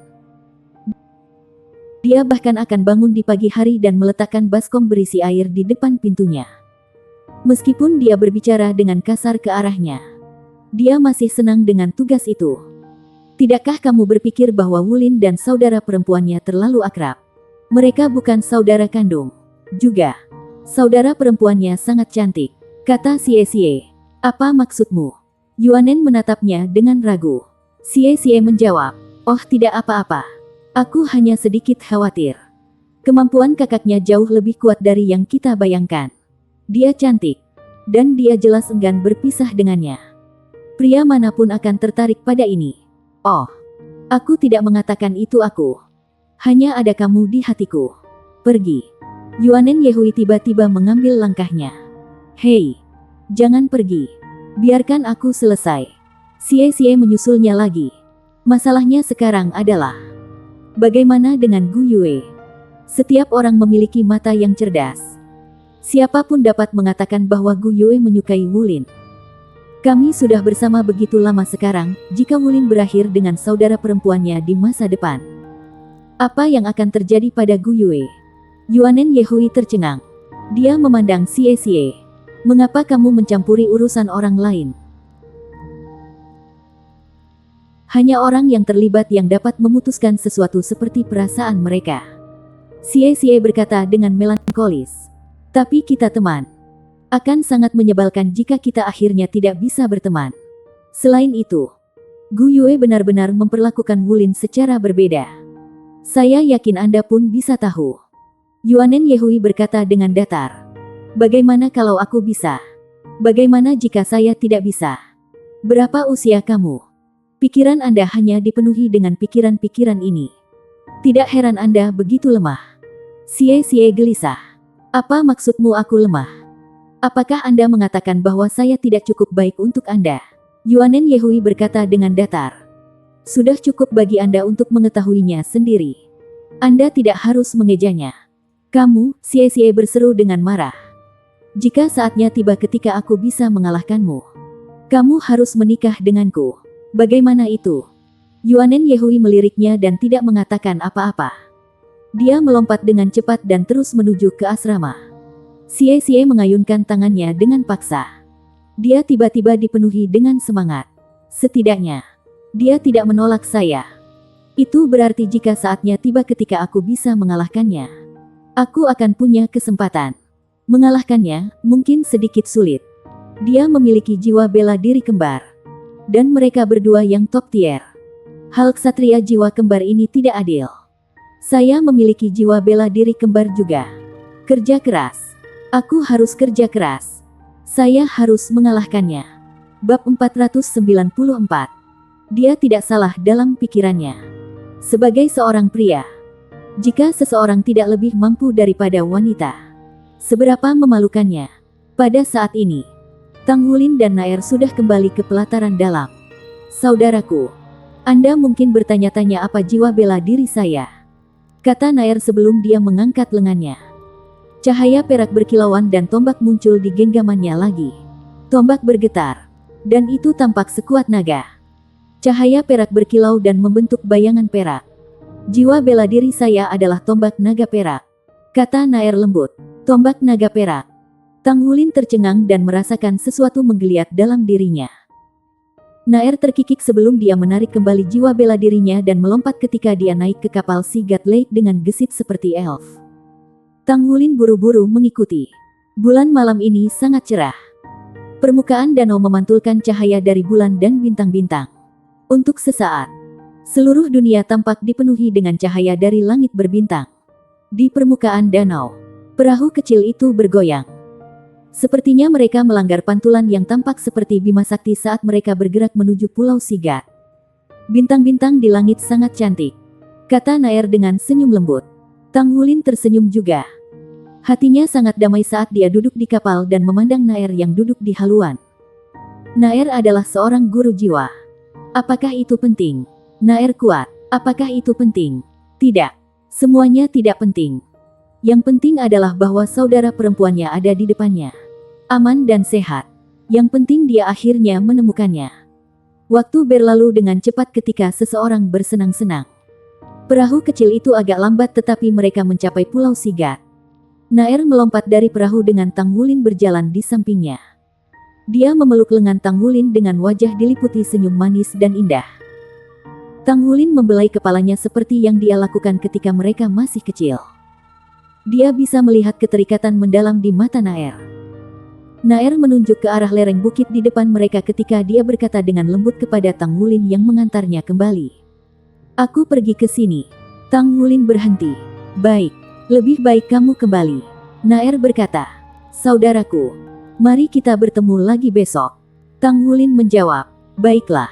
[SPEAKER 1] Dia bahkan akan bangun di pagi hari dan meletakkan baskom berisi air di depan pintunya. Meskipun dia berbicara dengan kasar ke arahnya, dia masih senang dengan tugas itu. Tidakkah kamu berpikir bahwa Wulin dan saudara perempuannya terlalu akrab? Mereka bukan saudara kandung. Juga, saudara perempuannya sangat cantik, kata Xie. Apa maksudmu? Yuanen menatapnya dengan ragu. Xie menjawab, oh tidak apa-apa. Aku hanya sedikit khawatir. Kemampuan kakaknya jauh lebih kuat dari yang kita bayangkan. Dia cantik, dan dia jelas enggan berpisah dengannya. Pria manapun akan tertarik pada ini. Oh, aku tidak mengatakan itu aku. Hanya ada kamu di hatiku. Pergi. Yuanen Yehui tiba-tiba mengambil langkahnya. Hei, jangan pergi. Biarkan aku selesai. Xie menyusulnya lagi. Masalahnya sekarang adalah, bagaimana dengan Gu Yue? Setiap orang memiliki mata yang cerdas. Siapapun dapat mengatakan bahwa Gu Yue menyukai Wulin. Kami sudah bersama begitu lama sekarang, jika Wulin berakhir dengan saudara perempuannya di masa depan, apa yang akan terjadi pada Gu Yue? Yuanen Yehui tercengang. Dia memandang Xie. Mengapa kamu mencampuri urusan orang lain? Hanya orang yang terlibat yang dapat memutuskan sesuatu seperti perasaan mereka. Xie berkata dengan melankolis. Tapi kita teman. Akan sangat menyebalkan jika kita akhirnya tidak bisa berteman. Selain itu, Gu Yue benar-benar memperlakukan Wulin secara berbeda. Saya yakin Anda pun bisa tahu. Yuanen Yehui berkata dengan datar. Bagaimana kalau aku bisa? Bagaimana jika saya tidak bisa? Berapa usia kamu? Pikiran Anda hanya dipenuhi dengan pikiran-pikiran ini. Tidak heran Anda begitu lemah. Xie gelisah. Apa maksudmu aku lemah? Apakah Anda mengatakan bahwa saya tidak cukup baik untuk Anda? Yuanen Yehui berkata dengan datar. Sudah cukup bagi Anda untuk mengetahuinya sendiri. Anda tidak harus mengejanya. Kamu, Xie berseru dengan marah. Jika saatnya tiba ketika aku bisa mengalahkanmu, kamu harus menikah denganku. Bagaimana itu? Yuanen Yehui meliriknya dan tidak mengatakan apa-apa. Dia melompat dengan cepat dan terus menuju ke asrama. Xie mengayunkan tangannya dengan paksa. Dia tiba-tiba dipenuhi dengan semangat. Setidaknya, dia tidak menolak saya. Itu berarti jika saatnya tiba ketika aku bisa mengalahkannya, aku akan punya kesempatan. Mengalahkannya, mungkin sedikit sulit. Dia memiliki jiwa bela diri kembar. Dan mereka berdua yang top tier. Hal ksatria jiwa kembar ini tidak adil. Saya memiliki jiwa bela diri kembar juga. Kerja keras. Aku harus kerja keras. Saya harus mengalahkannya. Bab 494. Dia tidak salah dalam pikirannya. Sebagai seorang pria, jika seseorang tidak lebih mampu daripada wanita, seberapa memalukannya. Pada saat ini, Tang Wulin dan Naer sudah kembali ke pelataran dalam. Saudaraku, Anda mungkin bertanya-tanya apa jiwa bela diri saya, kata Naer sebelum dia mengangkat lengannya. Cahaya perak berkilauan dan tombak muncul di genggamannya lagi. Tombak bergetar, dan itu tampak sekuat naga. Cahaya perak berkilau dan membentuk bayangan perak. Jiwa bela diri saya adalah tombak naga perak, kata Naer lembut. Tombak naga perak. Tang Wulin tercengang dan merasakan sesuatu menggeliat dalam dirinya. Naer terkikik sebelum dia menarik kembali jiwa bela dirinya dan melompat ketika dia naik ke kapal Sigat Lake dengan gesit seperti elf. Tang Wulin buru-buru mengikuti. Bulan malam ini sangat cerah. Permukaan danau memantulkan cahaya dari bulan dan bintang-bintang. Untuk sesaat, Seluruh dunia tampak dipenuhi dengan cahaya dari langit berbintang. Di permukaan danau, perahu kecil itu bergoyang. Sepertinya mereka melanggar pantulan yang tampak seperti Bima Sakti saat mereka bergerak menuju Pulau Sigat. Bintang-bintang di langit sangat cantik, kata Nair dengan senyum lembut. Tang Wulin tersenyum juga. Hatinya sangat damai saat dia duduk di kapal dan memandang Nair yang duduk di haluan. Nair adalah seorang guru jiwa. Apakah itu penting? Nair kuat. Apakah itu penting? Tidak. Semuanya tidak penting. Yang penting adalah bahwa saudara perempuannya ada di depannya. Aman dan sehat. Yang penting dia akhirnya menemukannya. Waktu berlalu dengan cepat ketika seseorang bersenang-senang. Perahu kecil itu agak lambat tetapi mereka mencapai Pulau Sigat. Nair melompat dari perahu dengan Tang Wulin berjalan di sampingnya. Dia memeluk lengan Tang Wulin dengan wajah diliputi senyum manis dan indah. Tang Wulin membelai kepalanya seperti yang dia lakukan ketika mereka masih kecil. Dia bisa melihat keterikatan mendalam di mata Nair. Nair menunjuk ke arah lereng bukit di depan mereka ketika dia berkata dengan lembut kepada Tang Wulin yang mengantarnya kembali. Aku pergi ke sini. Tang Wulin berhenti. Baik, lebih baik kamu kembali. Nair berkata, saudaraku, mari kita bertemu lagi besok. Tang Wulin menjawab, baiklah.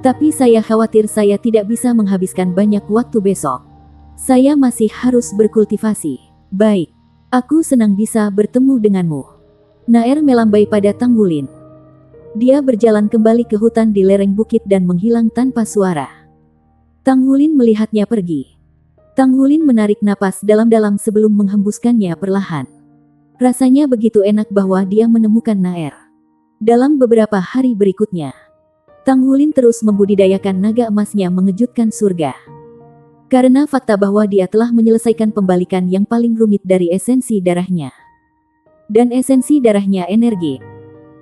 [SPEAKER 1] Tapi saya khawatir saya tidak bisa menghabiskan banyak waktu besok. Saya masih harus berkultivasi. Baik, aku senang bisa bertemu denganmu. Nair melambai pada Tang Wulin. Dia berjalan kembali ke hutan di lereng bukit dan menghilang tanpa suara. Tang Wulin melihatnya pergi. Tang Wulin menarik napas dalam-dalam sebelum menghembuskannya perlahan. Rasanya begitu enak bahwa dia menemukan Nair. Dalam beberapa hari berikutnya, Tang Wulin terus membudidayakan naga emasnya mengejutkan surga. Karena fakta bahwa dia telah menyelesaikan pembalikan yang paling rumit dari esensi darahnya. Dan esensi darahnya energi.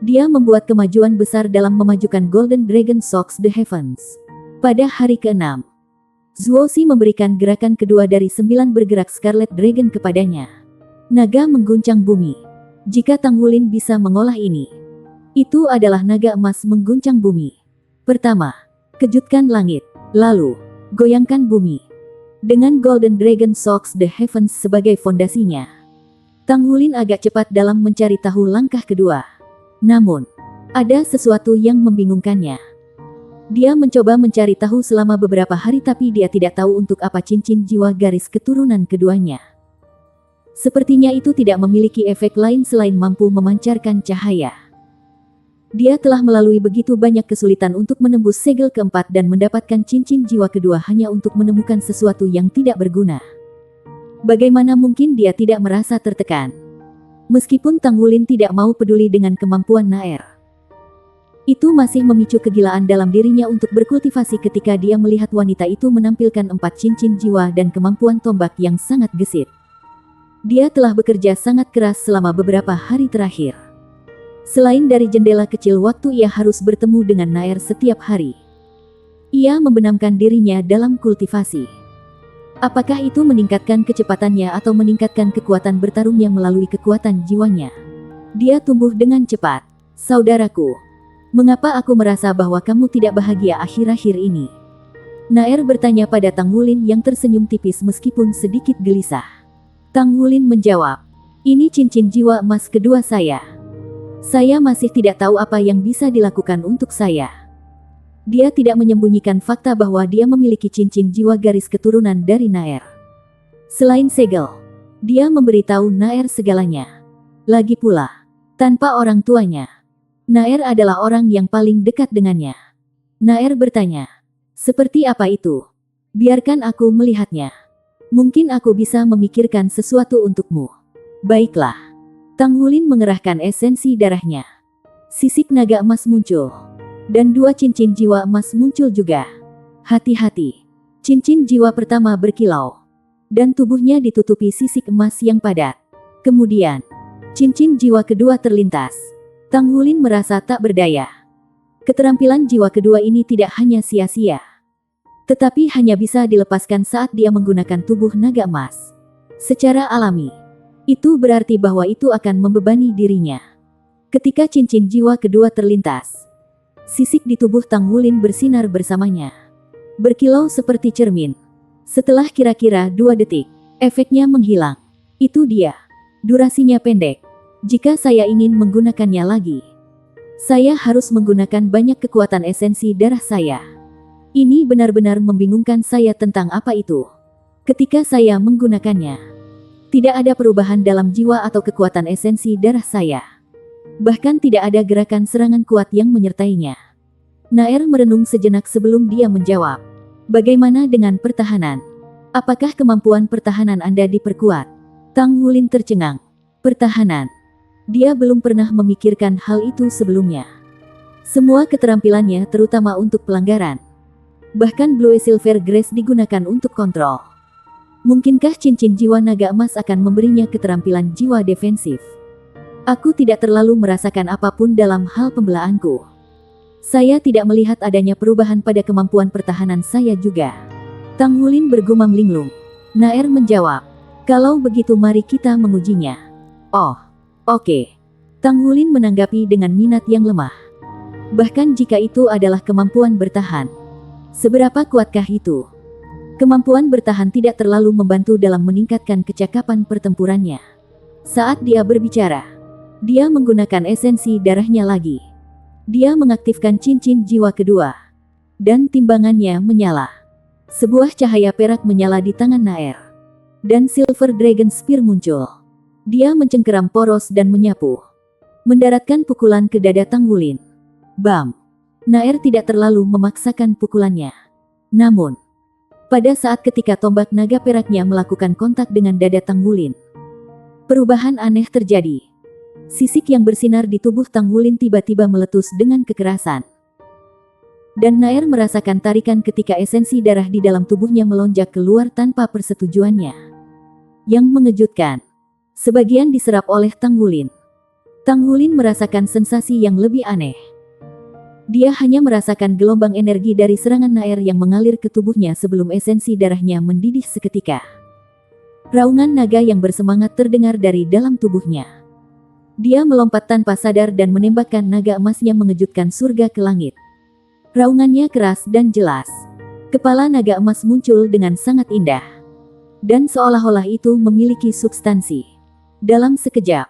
[SPEAKER 1] Dia membuat kemajuan besar dalam memajukan Golden Dragon Shocks the Heavens. Pada hari ke-6, Zuoxi memberikan gerakan kedua dari 9 bergerak Scarlet Dragon kepadanya. Naga mengguncang bumi. Jika Tang Wulin bisa mengolah ini, itu adalah naga emas mengguncang bumi. Pertama, kejutkan langit. Lalu, goyangkan bumi. Dengan Golden Dragon Shocks the Heavens sebagai fondasinya, Tang Wulin agak cepat dalam mencari tahu langkah kedua. Namun, ada sesuatu yang membingungkannya. Dia mencoba mencari tahu selama beberapa hari tapi dia tidak tahu untuk apa cincin jiwa garis keturunan keduanya. Sepertinya itu tidak memiliki efek lain selain mampu memancarkan cahaya. Dia telah melalui begitu banyak kesulitan untuk menembus segel keempat dan mendapatkan cincin jiwa kedua hanya untuk menemukan sesuatu yang tidak berguna. Bagaimana mungkin dia tidak merasa tertekan? Meskipun Tang Wulin tidak mau peduli dengan kemampuan Nair, itu masih memicu kegilaan dalam dirinya untuk berkultivasi ketika dia melihat wanita itu menampilkan 4 cincin jiwa dan kemampuan tombak yang sangat gesit. Dia telah bekerja sangat keras selama beberapa hari terakhir. Selain dari jendela kecil waktu ia harus bertemu dengan Nair setiap hari. Ia membenamkan dirinya dalam kultivasi. Apakah itu meningkatkan kecepatannya atau meningkatkan kekuatan bertarungnya melalui kekuatan jiwanya? Dia tumbuh dengan cepat. Saudaraku, mengapa aku merasa bahwa kamu tidak bahagia akhir-akhir ini? Nair bertanya pada Tang Wulin yang tersenyum tipis meskipun sedikit gelisah. Tang Wulin menjawab, ini cincin jiwa emas kedua saya. Saya masih tidak tahu apa yang bisa dilakukan untuk saya. Dia tidak menyembunyikan fakta bahwa dia memiliki cincin jiwa garis keturunan dari Nair. Selain segel, dia memberitahu Nair segalanya. Lagi pula, tanpa orang tuanya, Nair adalah orang yang paling dekat dengannya. Nair bertanya, seperti apa itu? Biarkan aku melihatnya. Mungkin aku bisa memikirkan sesuatu untukmu. Baiklah. Tang Wulin mengerahkan esensi darahnya. Sisik naga emas muncul. Dan 2 cincin jiwa emas muncul juga. Hati-hati. Cincin jiwa pertama berkilau. Dan tubuhnya ditutupi sisik emas yang padat. Kemudian, cincin jiwa kedua terlintas. Tang Wulin merasa tak berdaya. Keterampilan jiwa kedua ini tidak hanya sia-sia, tetapi hanya bisa dilepaskan saat dia menggunakan tubuh naga emas. Secara alami, itu berarti bahwa itu akan membebani dirinya. Ketika cincin jiwa kedua terlintas, sisik di tubuh Tang Wulin bersinar bersamanya. berkilau seperti cermin. Setelah kira-kira 2 detik, efeknya menghilang. Itu dia. Durasinya pendek. Jika saya ingin menggunakannya lagi, saya harus menggunakan banyak kekuatan esensi darah saya. Ini benar-benar membingungkan saya tentang apa itu. Ketika saya menggunakannya, tidak ada perubahan dalam jiwa atau kekuatan esensi darah saya. Bahkan tidak ada gerakan serangan kuat yang menyertainya. Naer merenung sejenak sebelum dia menjawab. Bagaimana dengan pertahanan? Apakah kemampuan pertahanan Anda diperkuat? Tang Wulin tercengang. Pertahanan. Dia belum pernah memikirkan hal itu sebelumnya. Semua keterampilannya terutama untuk pelanggaran. Bahkan Blue Silver Grace digunakan untuk kontrol. Mungkinkah cincin jiwa naga emas akan memberinya keterampilan jiwa defensif? Aku tidak terlalu merasakan apapun dalam hal pembelaanku. Saya tidak melihat adanya perubahan pada kemampuan pertahanan saya juga. Tang Wulin bergumam linglung. Naer menjawab. Kalau begitu mari kita mengujinya. Oh, oke. Tang Wulin menanggapi dengan minat yang lemah. Bahkan jika itu adalah kemampuan bertahan. Seberapa kuatkah itu? Kemampuan bertahan tidak terlalu membantu dalam meningkatkan kecakapan pertempurannya. Saat dia berbicara, dia menggunakan esensi darahnya lagi. Dia mengaktifkan cincin jiwa kedua. Dan timbangannya menyala. Sebuah cahaya perak menyala di tangan Naer. Dan Silver Dragon Spear muncul. Dia mencengkeram poros dan menyapu. Mendaratkan pukulan ke dada Tang Wulin. Bam! Naer tidak terlalu memaksakan pukulannya. Namun, pada saat ketika tombak naga peraknya melakukan kontak dengan dada Tang Wulin, perubahan aneh terjadi. Sisik yang bersinar di tubuh Tang Wulin tiba-tiba meletus dengan kekerasan. Dan Naer merasakan tarikan ketika esensi darah di dalam tubuhnya melonjak keluar tanpa persetujuannya. Yang mengejutkan, sebagian diserap oleh Tang Wulin. Tang Wulin merasakan sensasi yang lebih aneh. Dia hanya merasakan gelombang energi dari serangan Naer yang mengalir ke tubuhnya sebelum esensi darahnya mendidih seketika. Raungan naga yang bersemangat terdengar dari dalam tubuhnya. Dia melompat tanpa sadar dan menembakkan naga emas yang mengejutkan surga ke langit. Raungannya keras dan jelas. Kepala naga emas muncul dengan sangat indah. Dan seolah-olah itu memiliki substansi. Dalam sekejap,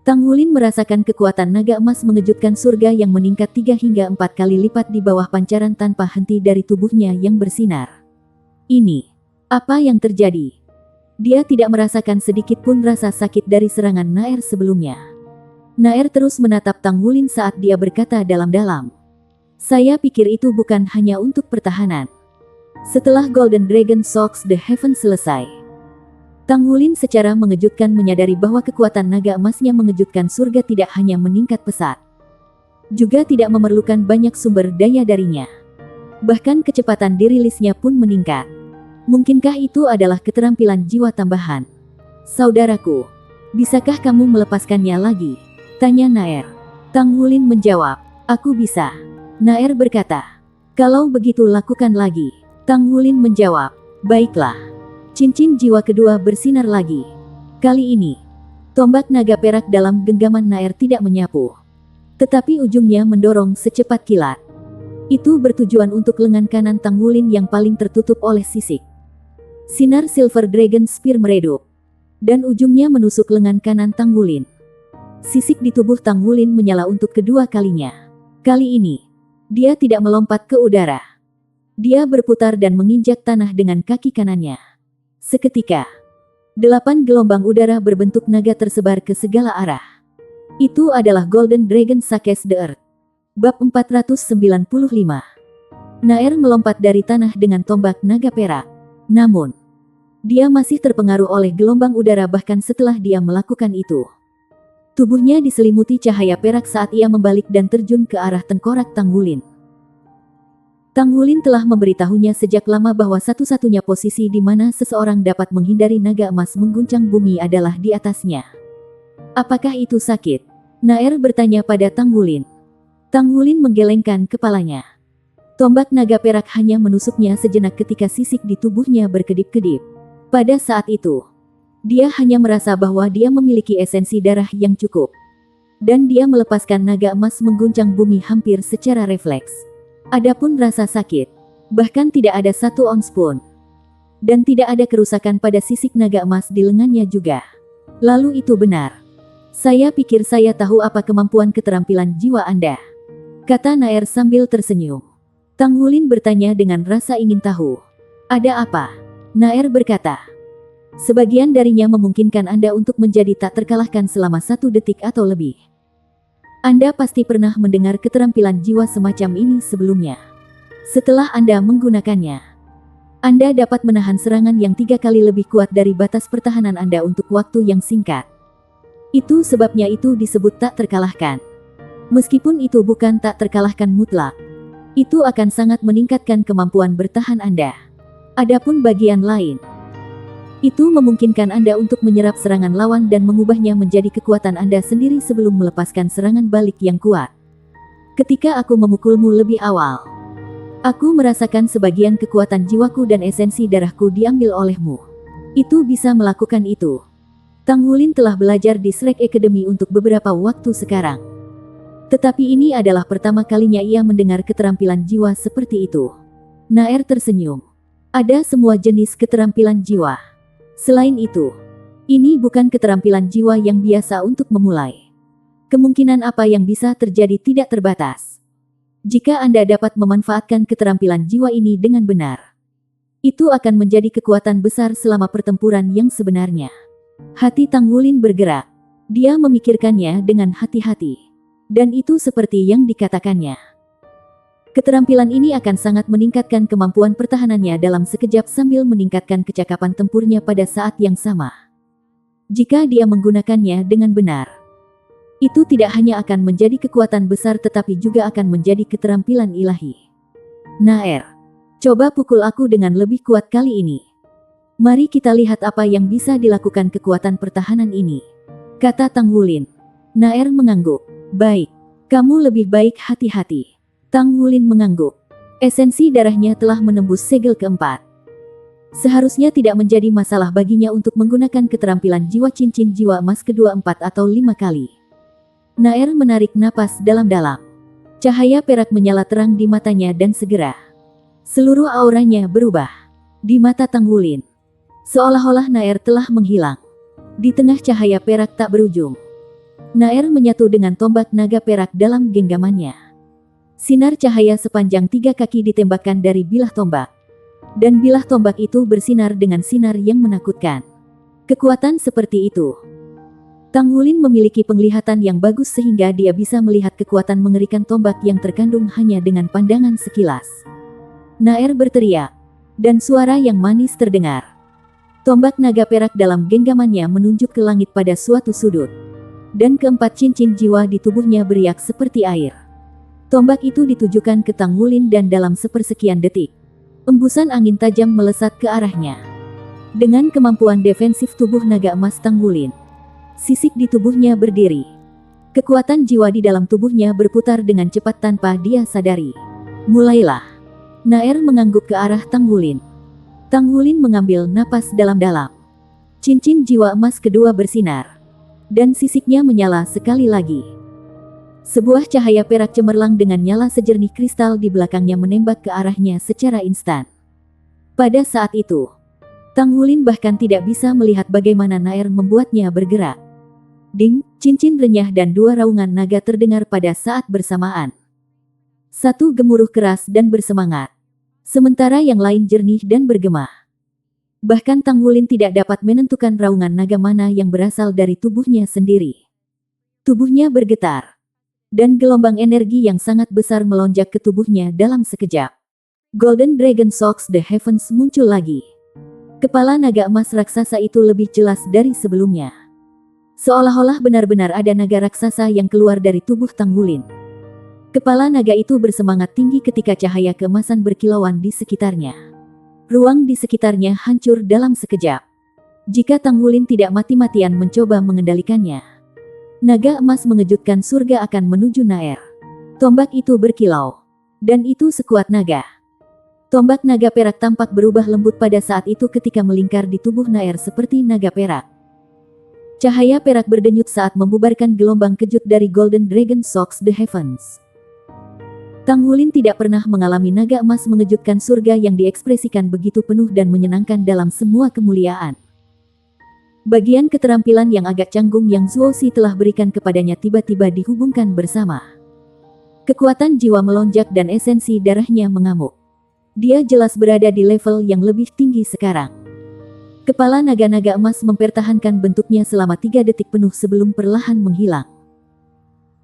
[SPEAKER 1] Tang Wulin merasakan kekuatan naga emas mengejutkan surga yang meningkat 3 hingga 4 kali lipat di bawah pancaran tanpa henti dari tubuhnya yang bersinar. Ini, apa yang terjadi? Dia tidak merasakan sedikit pun rasa sakit dari serangan Naer sebelumnya. Naer terus menatap Tang Wulin saat dia berkata dalam-dalam. Saya pikir itu bukan hanya untuk pertahanan. Setelah Golden Dragon Shocks the Heaven selesai, Tang Wulin secara mengejutkan menyadari bahwa kekuatan naga emasnya mengejutkan surga tidak hanya meningkat pesat, juga tidak memerlukan banyak sumber daya darinya. Bahkan kecepatan dirilisnya pun meningkat. Mungkinkah itu adalah keterampilan jiwa tambahan? Saudaraku, bisakah kamu melepaskannya lagi? Tanya Naer. Tang Wulin menjawab, aku bisa. Naer berkata, kalau begitu lakukan lagi. Tang Wulin menjawab, baiklah. Cincin jiwa kedua bersinar lagi. Kali ini, tombak naga perak dalam genggaman Naer tidak menyapu. Tetapi ujungnya mendorong secepat kilat. Itu bertujuan untuk lengan kanan Tang Wulin yang paling tertutup oleh sisik. Sinar Silver Dragon Spear meredup, dan ujungnya menusuk lengan kanan Tang Wulin. Sisik di tubuh Tang Wulin menyala untuk kedua kalinya. Kali ini, dia tidak melompat ke udara. Dia berputar dan menginjak tanah dengan kaki kanannya. Seketika, 8 gelombang udara berbentuk naga tersebar ke segala arah. Itu adalah Golden Dragon Shakes the Earth. Bab 495. Naer melompat dari tanah dengan tombak naga perak. Namun, dia masih terpengaruh oleh gelombang udara bahkan setelah dia melakukan itu. Tubuhnya diselimuti cahaya perak saat ia membalik dan terjun ke arah tengkorak Tang Wulin. Tang Wulin telah memberitahunya sejak lama bahwa satu-satunya posisi di mana seseorang dapat menghindari naga emas mengguncang bumi adalah di atasnya. Apakah itu sakit? Naer bertanya pada Tang Wulin. Tang Wulin menggelengkan kepalanya. Tombak naga perak hanya menusuknya sejenak ketika sisik di tubuhnya berkedip-kedip. Pada saat itu, dia hanya merasa bahwa dia memiliki esensi darah yang cukup. Dan dia melepaskan naga emas mengguncang bumi hampir secara refleks. Adapun rasa sakit, Bahkan tidak ada satu ons pun. Dan tidak ada kerusakan pada sisik naga emas di lengannya juga. Lalu itu benar. Saya pikir saya tahu apa kemampuan keterampilan jiwa Anda, kata Naer sambil tersenyum. Tang Wulin bertanya dengan rasa ingin tahu. Ada apa? Naer berkata. Sebagian darinya memungkinkan Anda untuk menjadi tak terkalahkan selama 1 detik atau lebih. Anda pasti pernah mendengar keterampilan jiwa semacam ini sebelumnya. Setelah Anda menggunakannya, Anda dapat menahan serangan yang 3 kali lebih kuat dari batas pertahanan Anda untuk waktu yang singkat. Itu sebabnya itu disebut tak terkalahkan. Meskipun itu bukan tak terkalahkan mutlak, itu akan sangat meningkatkan kemampuan bertahan Anda. Adapun bagian lain, itu memungkinkan Anda untuk menyerap serangan lawan dan mengubahnya menjadi kekuatan Anda sendiri sebelum melepaskan serangan balik yang kuat. Ketika aku memukulmu lebih awal, aku merasakan sebagian kekuatan jiwaku dan esensi darahku diambil olehmu. Itu bisa melakukan itu. Tang Wulin telah belajar di Shrek Academy untuk beberapa waktu sekarang. Tetapi ini adalah pertama kalinya ia mendengar keterampilan jiwa seperti itu. Naer tersenyum. Ada semua jenis keterampilan jiwa. Selain itu, ini bukan keterampilan jiwa yang biasa untuk memulai. Kemungkinan apa yang bisa terjadi tidak terbatas. Jika Anda dapat memanfaatkan keterampilan jiwa ini dengan benar, itu akan menjadi kekuatan besar selama pertempuran yang sebenarnya. Hati Tang Wulin bergerak. Dia memikirkannya dengan hati-hati. Dan itu seperti yang dikatakannya. Keterampilan ini akan sangat meningkatkan kemampuan pertahanannya dalam sekejap sambil meningkatkan kecakapan tempurnya pada saat yang sama. Jika dia menggunakannya dengan benar, itu tidak hanya akan menjadi kekuatan besar tetapi juga akan menjadi keterampilan ilahi. Naer, coba pukul aku dengan lebih kuat kali ini. Mari kita lihat apa yang bisa dilakukan kekuatan pertahanan ini, kata Tang Wulin. Naer mengangguk. Baik, kamu lebih baik hati-hati. Tang Wulin mengangguk. Esensi darahnya telah menembus segel keempat. Seharusnya tidak menjadi masalah baginya untuk menggunakan keterampilan jiwa cincin jiwa emas kedua 4 atau 5 kali. Naer menarik napas dalam-dalam. Cahaya perak menyala terang di matanya dan segera seluruh auranya berubah. Di mata Tang Wulin, seolah-olah Naer telah menghilang. Di tengah cahaya perak tak berujung, Naer menyatu dengan tombak naga perak dalam genggamannya. Sinar cahaya sepanjang 3 kaki ditembakkan dari bilah tombak. Dan bilah tombak itu bersinar dengan sinar yang menakutkan. Kekuatan seperti itu. Tang Wulin memiliki penglihatan yang bagus sehingga dia bisa melihat kekuatan mengerikan tombak yang terkandung hanya dengan pandangan sekilas. Naer berteriak, dan suara yang manis terdengar. Tombak naga perak dalam genggamannya menunjuk ke langit pada suatu sudut. Dan keempat cincin jiwa di tubuhnya beriak seperti air. Tombak itu ditujukan ke Tang Wulin dan dalam sepersekian detik, embusan angin tajam melesat ke arahnya. Dengan kemampuan defensif tubuh naga emas Tang Wulin, sisik di tubuhnya berdiri. Kekuatan jiwa di dalam tubuhnya berputar dengan cepat tanpa dia sadari. Mulailah. Naer mengangguk ke arah Tang Wulin. Tang Wulin mengambil napas dalam-dalam. Cincin jiwa emas kedua bersinar. Dan sisiknya menyala sekali lagi. Sebuah cahaya perak cemerlang dengan nyala sejernih kristal di belakangnya menembak ke arahnya secara instan. Pada saat itu, Tang Wulin bahkan tidak bisa melihat bagaimana Naer membuatnya bergerak. Ding, cincin renyah dan 2 raungan naga terdengar pada saat bersamaan. Satu gemuruh keras dan bersemangat. Sementara yang lain jernih dan bergema. Bahkan Tang Wulin tidak dapat menentukan raungan naga mana yang berasal dari tubuhnya sendiri. Tubuhnya bergetar. Dan gelombang energi yang sangat besar melonjak ke tubuhnya dalam sekejap. Golden Dragon Shocks the Heavens muncul lagi. Kepala naga emas raksasa itu lebih jelas dari sebelumnya. Seolah-olah benar-benar ada naga raksasa yang keluar dari tubuh Tang Wulin. Kepala naga itu bersemangat tinggi ketika cahaya keemasan berkilauan di sekitarnya. Ruang di sekitarnya hancur dalam sekejap. Jika Tang Wulin tidak mati-matian mencoba mengendalikannya, naga emas mengejutkan surga akan menuju Naer. Tombak itu berkilau. Dan itu sekuat naga. Tombak naga perak tampak berubah lembut pada saat itu ketika melingkar di tubuh Naer seperti naga perak. Cahaya perak berdenyut saat membubarkan gelombang kejut dari Golden Dragon Shocks the Heavens. Tang Wulin tidak pernah mengalami naga emas mengejutkan surga yang diekspresikan begitu penuh dan menyenangkan dalam semua kemuliaan. Bagian keterampilan yang agak canggung yang Zuo Si telah berikan kepadanya tiba-tiba dihubungkan bersama. Kekuatan jiwa melonjak dan esensi darahnya mengamuk. Dia jelas berada di level yang lebih tinggi sekarang. Kepala naga-naga emas mempertahankan bentuknya selama 3 detik penuh sebelum perlahan menghilang.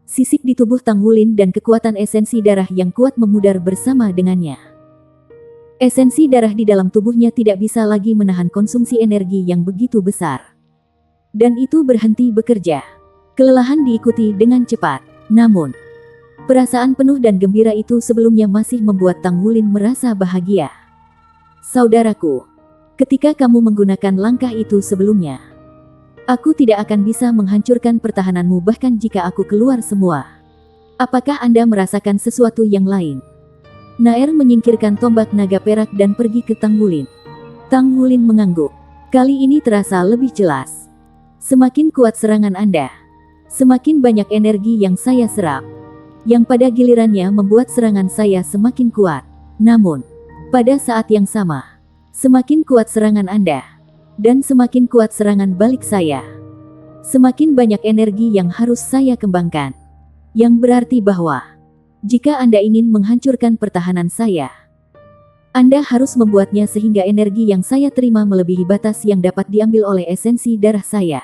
[SPEAKER 1] Sisik di tubuh Tang Wulin dan kekuatan esensi darah yang kuat memudar bersama dengannya. Esensi darah di dalam tubuhnya tidak bisa lagi menahan konsumsi energi yang begitu besar. Dan itu berhenti bekerja. Kelelahan diikuti dengan cepat. Namun, perasaan penuh dan gembira itu sebelumnya masih membuat Tang Wulin merasa bahagia. Saudaraku, ketika kamu menggunakan langkah itu sebelumnya, aku tidak akan bisa menghancurkan pertahananmu bahkan jika aku keluar semua. Apakah Anda merasakan sesuatu yang lain? Naer menyingkirkan tombak naga perak dan pergi ke Tang Wulin. Tang Wulin mengangguk. Kali ini terasa lebih jelas. Semakin kuat serangan Anda, semakin banyak energi yang saya serap, yang pada gilirannya membuat serangan saya semakin kuat. Namun, pada saat yang sama, semakin kuat serangan Anda, dan semakin kuat serangan balik saya, semakin banyak energi yang harus saya kembangkan. Yang berarti bahwa, jika Anda ingin menghancurkan pertahanan saya, Anda harus membuatnya sehingga energi yang saya terima melebihi batas yang dapat diambil oleh esensi darah saya.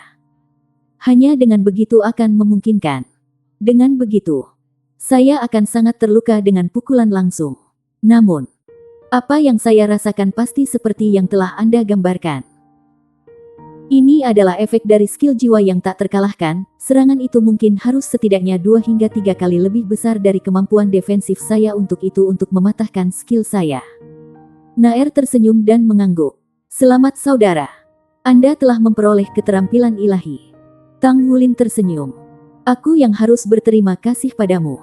[SPEAKER 1] Hanya dengan begitu akan memungkinkan. Dengan begitu, saya akan sangat terluka dengan pukulan langsung. Namun, apa yang saya rasakan pasti seperti yang telah Anda gambarkan. Ini adalah efek dari skill jiwa yang tak terkalahkan. Serangan itu mungkin harus setidaknya 2 hingga 3 kali lebih besar dari kemampuan defensif saya untuk mematahkan skill saya. Naer tersenyum dan mengangguk. Selamat saudara. Anda telah memperoleh keterampilan ilahi. Tang Wulin tersenyum. Aku yang harus berterima kasih padamu.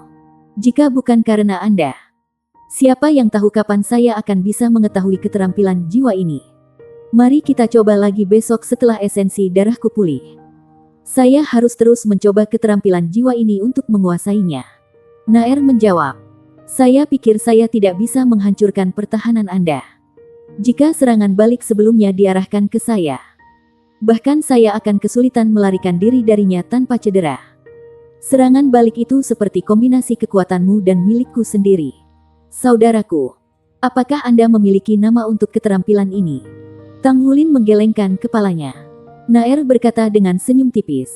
[SPEAKER 1] Jika bukan karena Anda, siapa yang tahu kapan saya akan bisa mengetahui keterampilan jiwa ini? Mari kita coba lagi besok setelah esensi darahku pulih. Saya harus terus mencoba keterampilan jiwa ini untuk menguasainya. Naer menjawab. Saya pikir saya tidak bisa menghancurkan pertahanan Anda. Jika serangan balik sebelumnya diarahkan ke saya, bahkan saya akan kesulitan melarikan diri darinya tanpa cedera. Serangan balik itu seperti kombinasi kekuatanmu dan milikku sendiri. Saudaraku, apakah Anda memiliki nama untuk keterampilan ini? Tang Wulin menggelengkan kepalanya. Naer berkata dengan senyum tipis.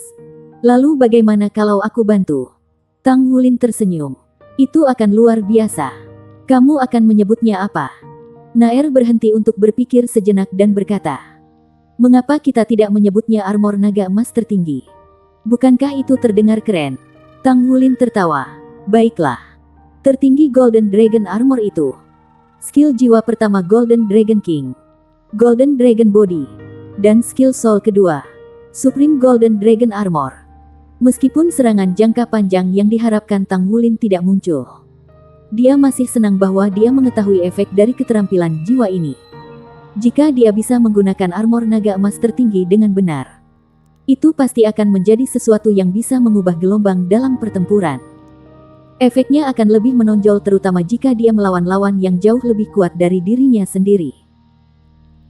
[SPEAKER 1] Lalu bagaimana kalau aku bantu? Tang Wulin tersenyum. Itu akan luar biasa. Kamu akan menyebutnya apa? Naer berhenti untuk berpikir sejenak dan berkata, mengapa kita tidak menyebutnya armor naga emas tertinggi? Bukankah itu terdengar keren? Tang Wulin tertawa. Baiklah. Tertinggi Golden Dragon Armor itu. Skill jiwa pertama Golden Dragon King. Golden Dragon Body. Dan skill soul kedua. Supreme Golden Dragon Armor. Meskipun serangan jangka panjang yang diharapkan Tang Wulin tidak muncul, dia masih senang bahwa dia mengetahui efek dari keterampilan jiwa ini. Jika dia bisa menggunakan armor naga emas tertinggi dengan benar, itu pasti akan menjadi sesuatu yang bisa mengubah gelombang dalam pertempuran. Efeknya akan lebih menonjol terutama jika dia melawan lawan yang jauh lebih kuat dari dirinya sendiri.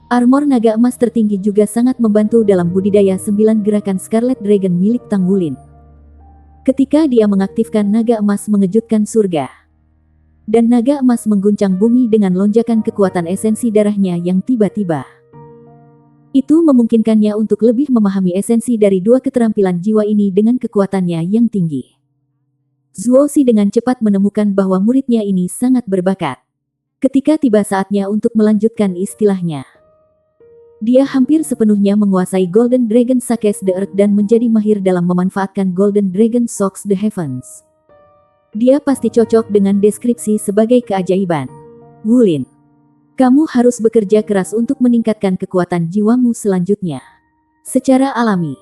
[SPEAKER 1] Armor naga emas tertinggi juga sangat membantu dalam budidaya 9 gerakan Scarlet Dragon milik Tang Wulin. Ketika dia mengaktifkan naga emas mengejutkan surga, dan naga emas mengguncang bumi dengan lonjakan kekuatan esensi darahnya yang tiba-tiba, itu memungkinkannya untuk lebih memahami esensi dari 2 keterampilan jiwa ini dengan kekuatannya yang tinggi. Zuo Si dengan cepat menemukan bahwa muridnya ini sangat berbakat. Ketika tiba saatnya untuk melanjutkan istilahnya, dia hampir sepenuhnya menguasai Golden Dragon Shakes the Earth dan menjadi mahir dalam memanfaatkan Golden Dragon Shocks the Heavens. Dia pasti cocok dengan deskripsi sebagai keajaiban. Wulin, kamu harus bekerja keras untuk meningkatkan kekuatan jiwamu selanjutnya. Secara alami,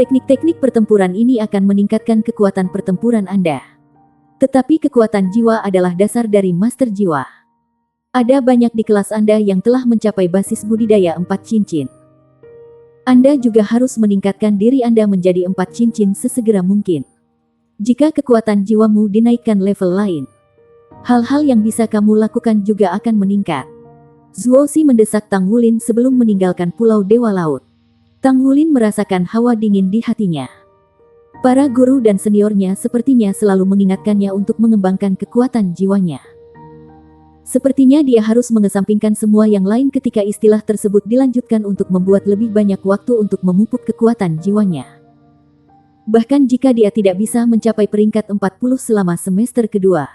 [SPEAKER 1] teknik-teknik pertempuran ini akan meningkatkan kekuatan pertempuran Anda. Tetapi kekuatan jiwa adalah dasar dari master jiwa. Ada banyak di kelas Anda yang telah mencapai basis budidaya 4 cincin. Anda juga harus meningkatkan diri Anda menjadi 4 cincin sesegera mungkin. Jika kekuatan jiwamu dinaikkan level lain, Hal-hal yang bisa kamu lakukan juga akan meningkat. Zuoxi mendesak Tang Wulin sebelum meninggalkan Pulau Dewa Laut. Tang Wulin merasakan hawa dingin di hatinya. Para guru dan seniornya sepertinya selalu mengingatkannya untuk mengembangkan kekuatan jiwanya. Sepertinya dia harus mengesampingkan semua yang lain ketika istilah tersebut dilanjutkan untuk membuat lebih banyak waktu untuk memupuk kekuatan jiwanya. Bahkan jika dia tidak bisa mencapai peringkat 40 selama semester kedua,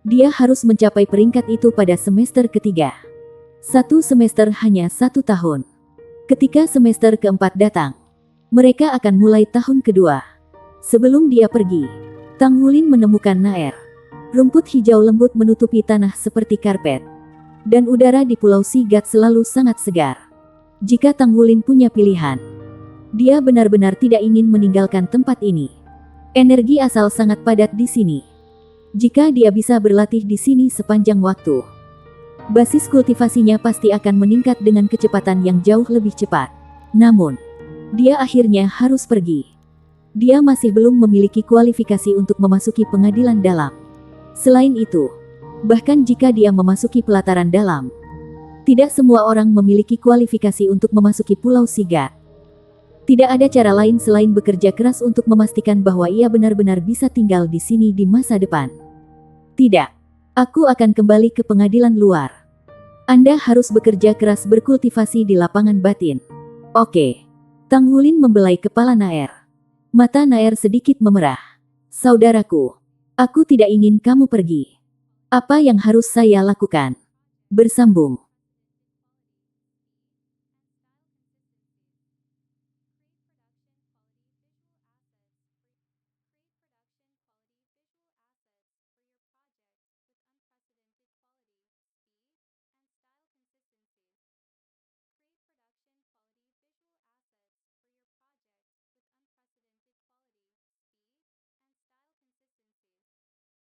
[SPEAKER 1] dia harus mencapai peringkat itu pada semester ketiga. Satu semester hanya 1 tahun. Ketika semester keempat datang, mereka akan mulai tahun kedua. Sebelum dia pergi, Tang Wulin menemukan Naer. Rumput hijau lembut menutupi tanah seperti karpet. Dan udara di Pulau Sigat selalu sangat segar. Jika Tang Wulin punya pilihan, dia benar-benar tidak ingin meninggalkan tempat ini. Energi asal sangat padat di sini. Jika dia bisa berlatih di sini sepanjang waktu, basis kultivasinya pasti akan meningkat dengan kecepatan yang jauh lebih cepat. Namun, dia akhirnya harus pergi. Dia masih belum memiliki kualifikasi untuk memasuki pengadilan dalam. Selain itu, bahkan jika dia memasuki pelataran dalam, tidak semua orang memiliki kualifikasi untuk memasuki Pulau Sigat. Tidak ada cara lain selain bekerja keras untuk memastikan bahwa ia benar-benar bisa tinggal di sini di masa depan. Tidak, aku akan kembali ke pengadilan luar. Anda harus bekerja keras berkultivasi di lapangan batin. Oke. Tang Wulin membelai kepala Naer. Mata Naer sedikit memerah. Saudaraku, aku tidak ingin kamu pergi. Apa yang harus saya lakukan? Bersambung.